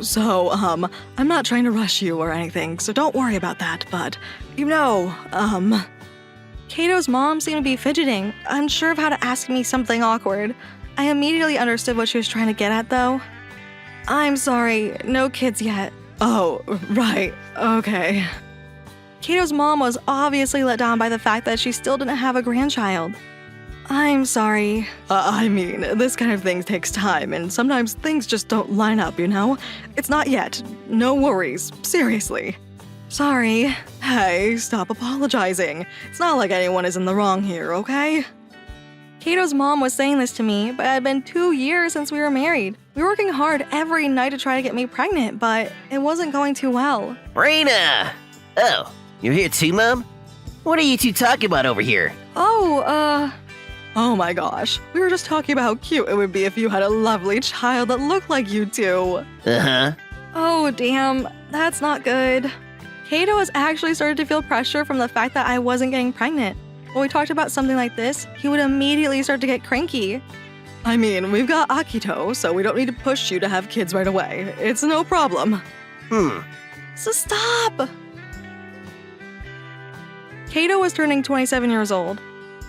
So, I'm not trying to rush you or anything, so don't worry about that, but, Kato's mom seemed to be fidgeting, unsure of how to ask me something awkward. I immediately understood what she was trying to get at, though. I'm sorry, no kids yet. Oh, right, okay. Kato's mom was obviously let down by the fact that she still didn't have a grandchild. I'm sorry. I mean, this kind of thing takes time, and sometimes things just don't line up, you know? It's not yet. No worries. Seriously. Sorry. Hey, stop apologizing. It's not like anyone is in the wrong here, okay? Kato's mom was saying this to me, but it had been 2 years since we were married. We were working hard every night to try to get me pregnant, but it wasn't going too well. Reina! Oh, you're here too, Mom? What are you two talking about over here? Oh my gosh, we were just talking about how cute it would be if you had a lovely child that looked like you two. Uh-huh. Oh, damn, that's not good. Kato has actually started to feel pressure from the fact that I wasn't getting pregnant. When we talked about something like this, he would immediately start to get cranky. I mean, we've got Akito, so we don't need to push you to have kids right away. It's no problem. So stop! Kato was turning 27 years old.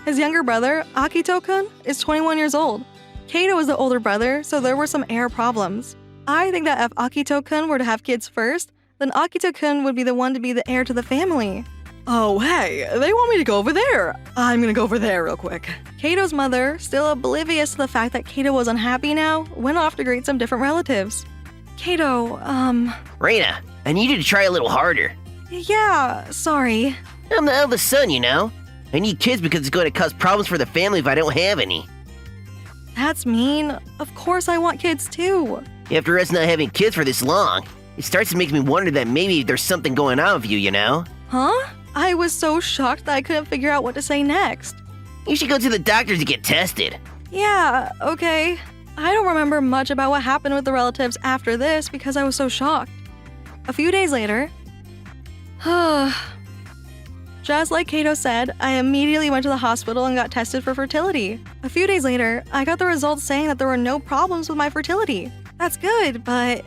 His younger brother, Akito-kun, is 21 years old. Kato is the older brother, so there were some heir problems. I think that if Akito-kun were to have kids first, then Akito-kun would be the one to be the heir to the family. Oh, hey, they want me to go over there. I'm gonna go over there real quick. Kato's mother, still oblivious to the fact that Kato was unhappy now, went off to greet some different relatives. Kato, Reina, I need you to try a little harder. Yeah, sorry. I'm the eldest son, you know? I need kids because it's going to cause problems for the family if I don't have any. That's mean. Of course I want kids too. After us not having kids for this long, it starts to make me wonder that maybe there's something going on with you, you know? Huh? I was so shocked that I couldn't figure out what to say next. You should go to the doctor to get tested. Yeah, okay. I don't remember much about what happened with the relatives after this because I was so shocked. A few days later, just like Kato said, I immediately went to the hospital and got tested for fertility. A few days later, I got the results saying that there were no problems with my fertility. That's good, but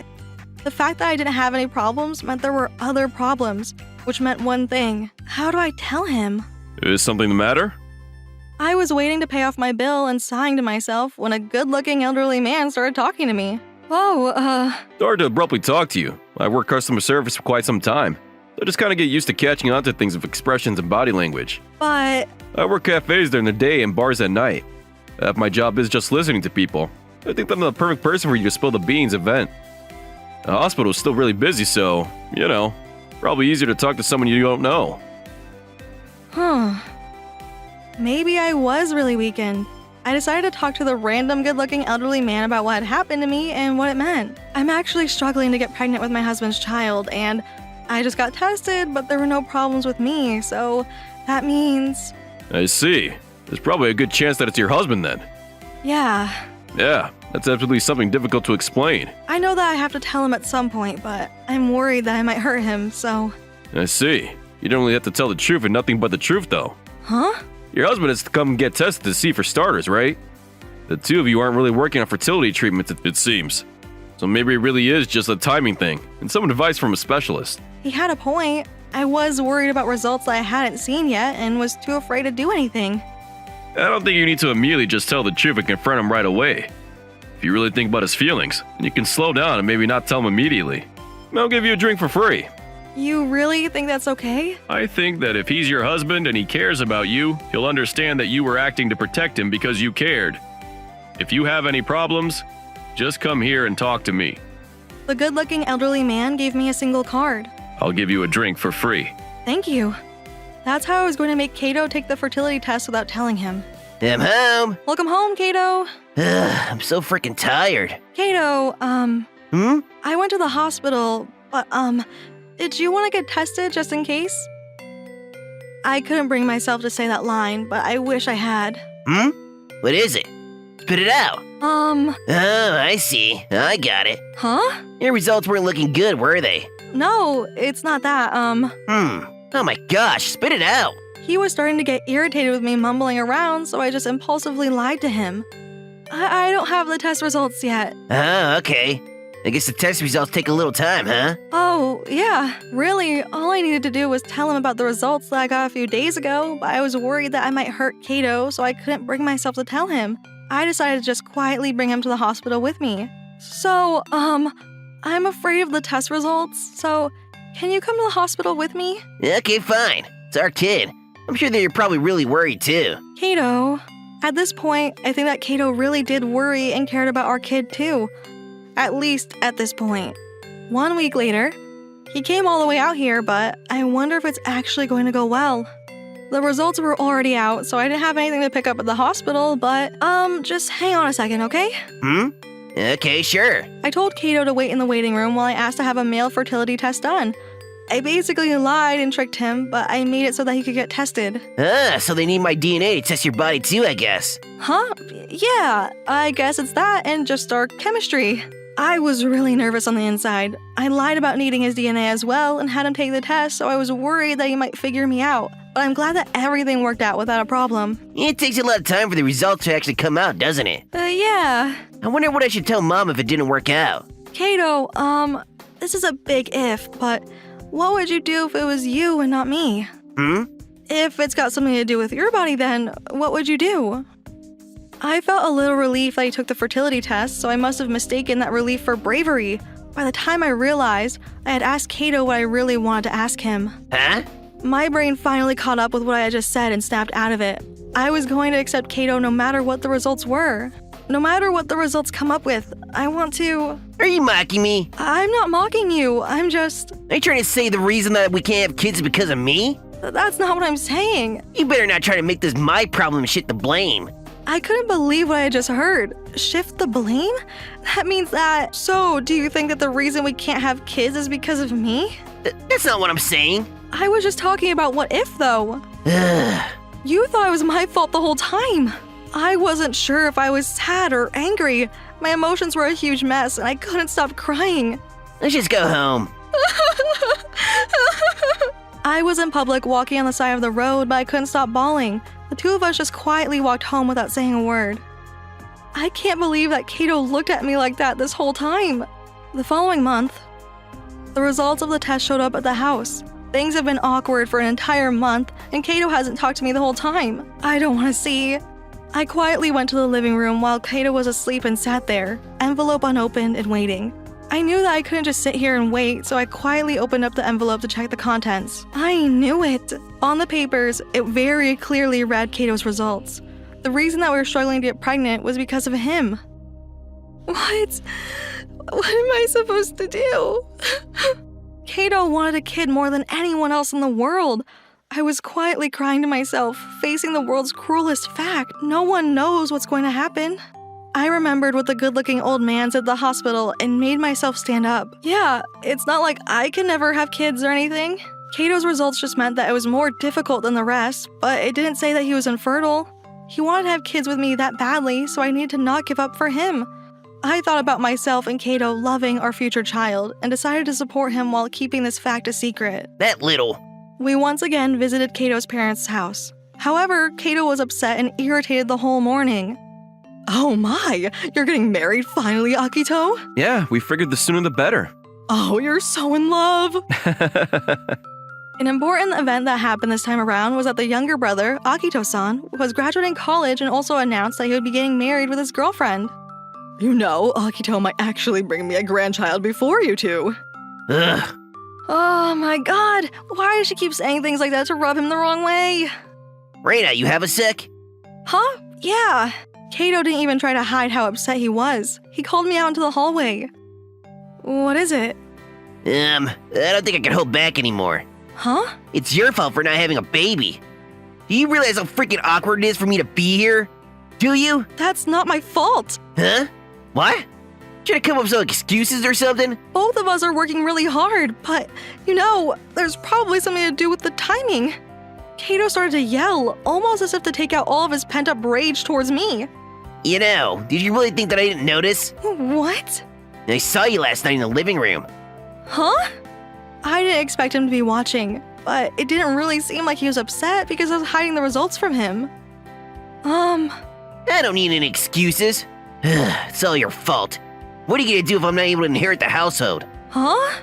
the fact that I didn't have any problems meant there were other problems, which meant one thing. How do I tell him? Is something the matter? I was waiting to pay off my bill and sighing to myself when a good-looking elderly man started talking to me. Sorry to abruptly talk to you. I've worked customer service for quite some time. I just kind of get used to catching on to things with expressions and body language. But I work cafes during the day and bars at night. Half my job is just listening to people. I think that I'm the perfect person for you to spill the beans event. The hospital is still really busy, so, you know, probably easier to talk to someone you don't know. Maybe I was really weakened. I decided to talk to the random good-looking elderly man about what had happened to me and what it meant. I'm actually struggling to get pregnant with my husband's child, and I just got tested, but there were no problems with me, so that means... I see. There's probably a good chance that it's your husband then. Yeah. Yeah, that's absolutely something difficult to explain. I know that I have to tell him at some point, but I'm worried that I might hurt him, so... I see. You don't really have to tell the truth and nothing but the truth, though. Huh? Your husband has to come and get tested to see for starters, right? The two of you aren't really working on fertility treatment, it seems. So maybe it really is just a timing thing, and some advice from a specialist. He had a point. I was worried about results that I hadn't seen yet and was too afraid to do anything. I don't think you need to immediately just tell the truth and confront him right away. If you really think about his feelings, then you can slow down and maybe not tell him immediately. I'll give you a drink for free. You really think that's okay? I think that if he's your husband and he cares about you, he'll understand that you were acting to protect him because you cared. If you have any problems, just come here and talk to me. The good-looking elderly man gave me a single card. I'll give you a drink for free. Thank you. That's how I was going to make Kato take the fertility test without telling him. I'm home. Welcome home, Kato. I'm so freaking tired. Kato, Hmm? I went to the hospital, but, did you want to get tested just in case? I couldn't bring myself to say that line, but I wish I had. Hmm? What is it? Spit it out. Oh, I see. I got it. Huh? Your results weren't looking good, were they? No, it's not that, Oh my gosh, spit it out. He was starting to get irritated with me mumbling around, so I just impulsively lied to him. I don't have the test results yet. Oh, okay. I guess the test results take a little time, huh? Oh, yeah. Really, all I needed to do was tell him about the results that I got a few days ago, but I was worried that I might hurt Kato, so I couldn't bring myself to tell him. I decided to just quietly bring him to the hospital with me. So, I'm afraid of the test results, so can you come to the hospital with me? Okay, fine. It's our kid. I'm sure that you're probably really worried too. Kato. At this point, I think that Kato really did worry and cared about our kid too. At least at this point. 1 week later, he came all the way out here, but I wonder if it's actually going to go well. The results were already out, so I didn't have anything to pick up at the hospital, but, just hang on a second, okay? Okay, sure. I told Kato to wait in the waiting room while I asked to have a male fertility test done. I basically lied and tricked him, but I made it so that he could get tested. So they need my DNA to test your body too, I guess. Huh? Yeah, I guess it's that and just our chemistry. I was really nervous on the inside. I lied about needing his DNA as well and had him take the test, so I was worried that he might figure me out. But I'm glad that everything worked out without a problem. It takes a lot of time for the results to actually come out, doesn't it? Yeah. I wonder what I should tell Mom if it didn't work out. Kato, this is a big if, but what would you do if it was you and not me? If it's got something to do with your body, then what would you do? I felt a little relief that he took the fertility test, so I must have mistaken that relief for bravery. By the time I realized, I had asked Kato what I really wanted to ask him. Huh? My brain finally caught up with what I had just said and snapped out of it. I was going to accept Kato no matter what the results were. No matter what the results come up with, I want to... Are you mocking me? I'm not mocking you, I'm just... Are you trying to say the reason that we can't have kids is because of me? That's not what I'm saying. You better not try to make this my problem and shit the blame. I couldn't believe what I just heard. Shift the blame? That means that... So, do you think that the reason we can't have kids is because of me? That's not what I'm saying. I was just talking about what if, though. You thought it was my fault the whole time. I wasn't sure if I was sad or angry. My emotions were a huge mess, and I couldn't stop crying. Let's just go home. I was in public walking on the side of the road, but I couldn't stop bawling. The two of us just quietly walked home without saying a word. I can't believe that Kato looked at me like that this whole time. The following month, the results of the test showed up at the house. Things have been awkward for an entire month, and Kato hasn't talked to me the whole time. I don't want to see. I quietly went to the living room while Kato was asleep and sat there, envelope unopened and waiting. I knew that I couldn't just sit here and wait, so I quietly opened up the envelope to check the contents. I knew it! On the papers, it very clearly read Kato's results. The reason that we were struggling to get pregnant was because of him. What? What am I supposed to do? Kato wanted a kid more than anyone else in the world. I was quietly crying to myself, facing the world's cruelest fact. No one knows what's going to happen. I remembered what the good-looking old man said at the hospital and made myself stand up. Yeah, it's not like I can never have kids or anything. Kato's results just meant that it was more difficult than the rest, but it didn't say that he was infertile. He wanted to have kids with me that badly, so I needed to not give up for him. I thought about myself and Kato loving our future child and decided to support him while keeping this fact a secret. That little. We once again visited Kato's parents' house. However, Kato was upset and irritated the whole morning. Oh my, you're getting married finally, Akito? Yeah, we figured the sooner the better. Oh, you're so in love. An important event that happened this time around was that the younger brother, Akito-san, was graduating college and also announced that he would be getting married with his girlfriend. You know, Akito might actually bring me a grandchild before you two. Ugh. Oh my god, why does she keep saying things like that to rub him the wrong way? Reina, you have a sec? Huh? Yeah. Kato didn't even try to hide how upset he was. He called me out into the hallway. What is it? I don't think I can hold back anymore. Huh? It's your fault for not having a baby. Do you realize how freaking awkward it is for me to be here? Do you? That's not my fault. Huh? What? Should I come up with some excuses or something? Both of us are working really hard, but, there's probably something to do with the timing. Kato started to yell, almost as if to take out all of his pent-up rage towards me. Did you really think that I didn't notice? What? I saw you last night in the living room. Huh? I didn't expect him to be watching, but it didn't really seem like he was upset because I was hiding the results from him. I don't need any excuses. It's all your fault. What are you gonna do if I'm not able to inherit the household? Huh?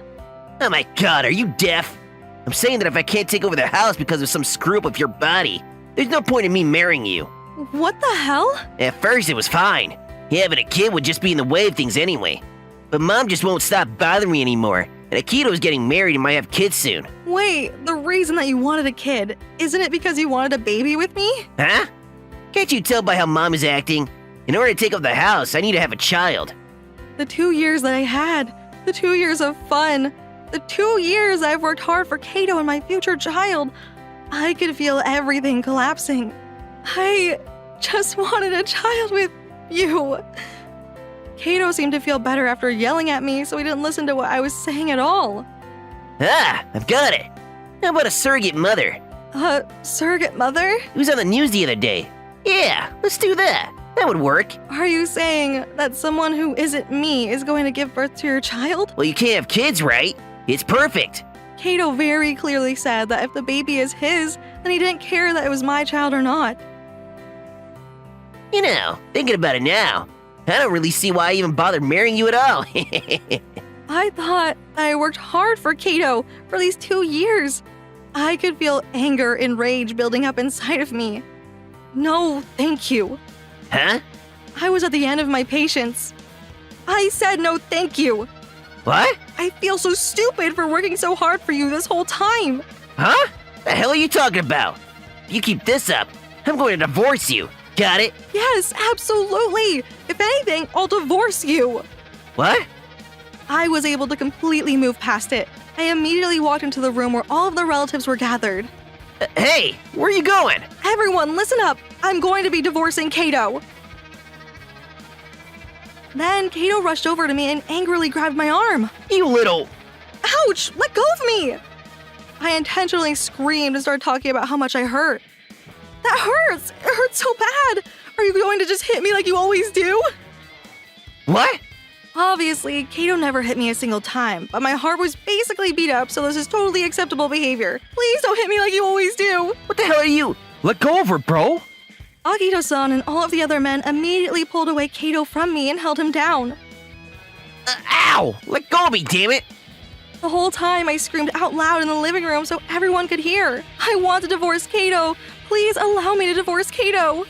Oh my god, are you deaf? I'm saying that if I can't take over the house because of some screw-up of your body, there's no point in me marrying you. What the hell? At first it was fine. Having a kid would just be in the way of things anyway. But Mom just won't stop bothering me anymore, and Akito's getting married and might have kids soon. Wait, the reason that you wanted a kid, isn't it because you wanted a baby with me? Huh? Can't you tell by how Mom is acting? In order to take over the house, I need to have a child. The 2 years that I had, the 2 years of fun, the 2 years I've worked hard for Kato and my future child, I could feel everything collapsing. I just wanted a child with you. Kato seemed to feel better after yelling at me, so he didn't listen to what I was saying at all. Ah, I've got it. How about a surrogate mother? Surrogate mother? It was on the news the other day. Yeah, let's do that. That would work. Are you saying that someone who isn't me is going to give birth to your child? Well, you can't have kids, right? It's perfect. Kato very clearly said that if the baby is his, then he didn't care that it was my child or not. Thinking about it now, I don't really see why I even bothered marrying you at all. I thought that I worked hard for Kato for these 2 years. I could feel anger and rage building up inside of me. No, thank you. Huh? I was at the end of my patience. I said no thank you. What? I feel so stupid for working so hard for you this whole time. Huh? The hell are you talking about? If you keep this up, I'm going to divorce you. Got it? Yes, absolutely. If anything, I'll divorce you. What? I was able to completely move past it. I immediately walked into the room where all of the relatives were gathered. Hey, where are you going? Everyone, listen up. I'm going to be divorcing Kato. Then Kato rushed over to me and angrily grabbed my arm. You little... Ouch! Let go of me! I intentionally screamed and started talking about how much I hurt. That hurts! It hurts so bad! Are you going to just hit me like you always do? What? Obviously, Kato never hit me a single time, but my heart was basically beat up, so this is totally acceptable behavior. Please don't hit me like you always do! What the hell are you? Let go of her, bro. Akito-san and all of the other men immediately pulled away Kato from me and held him down. Ow! Let go of me, damn it! The whole time I screamed out loud in the living room so everyone could hear. I want to divorce Kato! Please allow me to divorce Kato!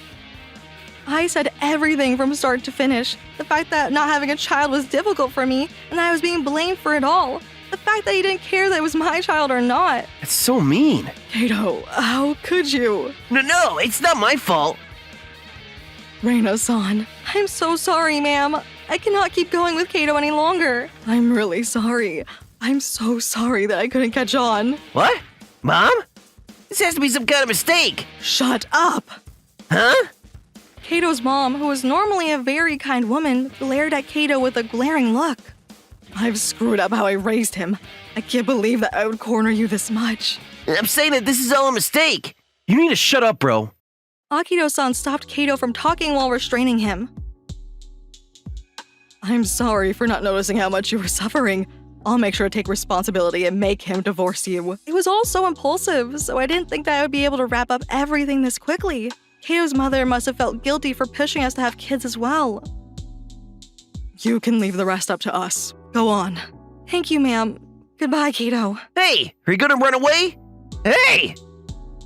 I said everything from start to finish. The fact that not having a child was difficult for me, and I was being blamed for it all. The fact that he didn't care that it was my child or not. That's so mean. Kato, how could you? No, it's not my fault. Reina-san, I'm so sorry, ma'am. I cannot keep going with Kato any longer. I'm really sorry. I'm so sorry that I couldn't catch on. What? Mom? This has to be some kind of mistake. Shut up! Huh? Kato's mom, who was normally a very kind woman, glared at Kato with a glaring look. I've screwed up how I raised him. I can't believe that I would corner you this much. I'm saying that this is all a mistake. You need to shut up, bro. Akito-san stopped Kato from talking while restraining him. I'm sorry for not noticing how much you were suffering. I'll make sure to take responsibility and make him divorce you. It was all so impulsive, so I didn't think that I would be able to wrap up everything this quickly. Kato's mother must have felt guilty for pushing us to have kids as well. You can leave the rest up to us. Go on. Thank you, ma'am. Goodbye, Kato. Hey, are you gonna run away? Hey!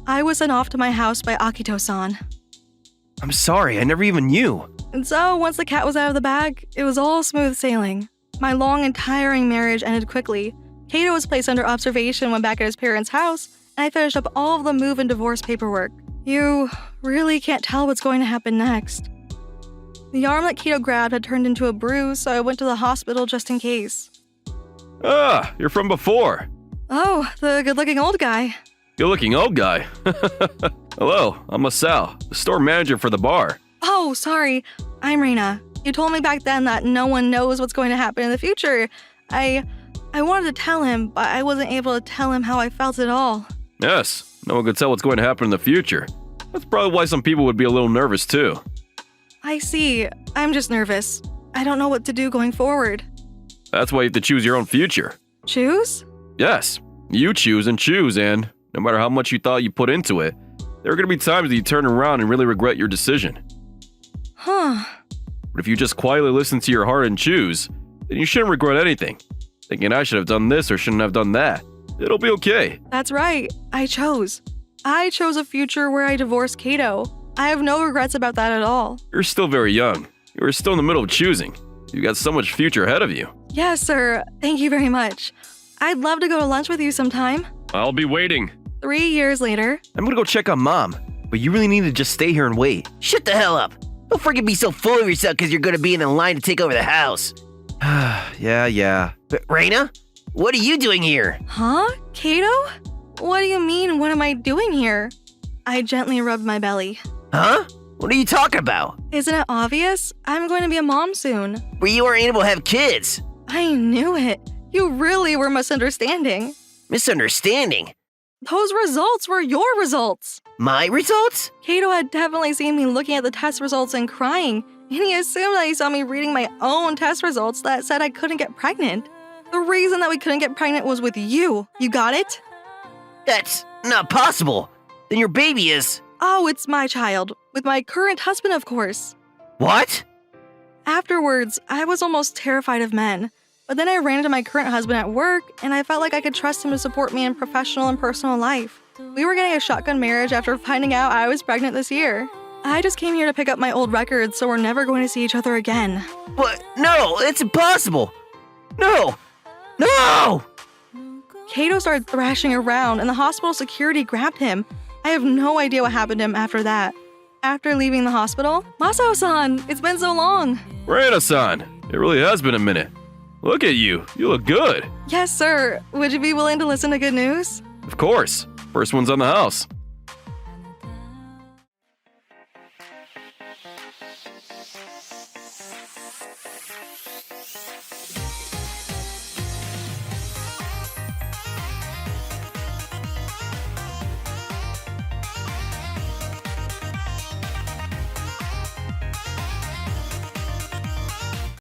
I was sent off to my house by Akito-san. I'm sorry, I never even knew. And so, once the cat was out of the bag, it was all smooth sailing. My long and tiring marriage ended quickly. Kato was placed under observation when back at his parents' house, and I finished up all of the move and divorce paperwork. You really can't tell what's going to happen next. The arm that Kato grabbed had turned into a bruise, so I went to the hospital just in case. Ah, you're from before. Oh, the good-looking old guy. Good-looking old guy. Hello, I'm Masao, the store manager for the bar. Oh, sorry. I'm Reina. You told me back then that no one knows what's going to happen in the future. I wanted to tell him, but I wasn't able to tell him how I felt at all. Yes, no one could tell what's going to happen in the future. That's probably why some people would be a little nervous too. I see. I'm just nervous. I don't know what to do going forward. That's why you have to choose your own future. Choose? Yes, you choose, and no matter how much you thought you put into it, there are going to be times that you turn around and really regret your decision. Huh. But if you just quietly listen to your heart and choose, then you shouldn't regret anything. Thinking I should have done this or shouldn't have done that. It'll be okay. That's right. I chose. I chose a future where I divorced Kato. I have no regrets about that at all. You're still very young. You are still in the middle of choosing. You've got so much future ahead of you. Yes, sir. Thank you very much. I'd love to go to lunch with you sometime. I'll be waiting. 3 years later. I'm gonna go check on Mom, but you really need to just stay here and wait. Shut the hell up! Don't freaking be so full of yourself because you're gonna be in the line to take over the house. yeah. But Reina? What are you doing here? Huh? Kato? What do you mean, what am I doing here? I gently rubbed my belly. Huh? What are you talking about? Isn't it obvious? I'm going to be a mom soon. Where you aren't able to have kids. I knew it. You really were misunderstanding. Misunderstanding? Those results were your results. My results? Kato had definitely seen me looking at the test results and crying, and he assumed that he saw me reading my own test results that said I couldn't get pregnant. The reason that we couldn't get pregnant was with you. You got it? That's not possible. Then your baby is... Oh, it's my child. With my current husband, of course. What? Afterwards, I was almost terrified of men. But then I ran into my current husband at work, and I felt like I could trust him to support me in professional and personal life. We were getting a shotgun marriage after finding out I was pregnant this year. I just came here to pick up my old records, so we're never going to see each other again. But no, it's impossible. No! Kato started thrashing around, and the hospital security grabbed him. I have no idea what happened to him after that. After leaving the hospital, Masao-san, it's been so long. Reina-san, it really has been a minute. Look at you. You look good. Yes, sir. Would you be willing to listen to good news? Of course. First one's on the house.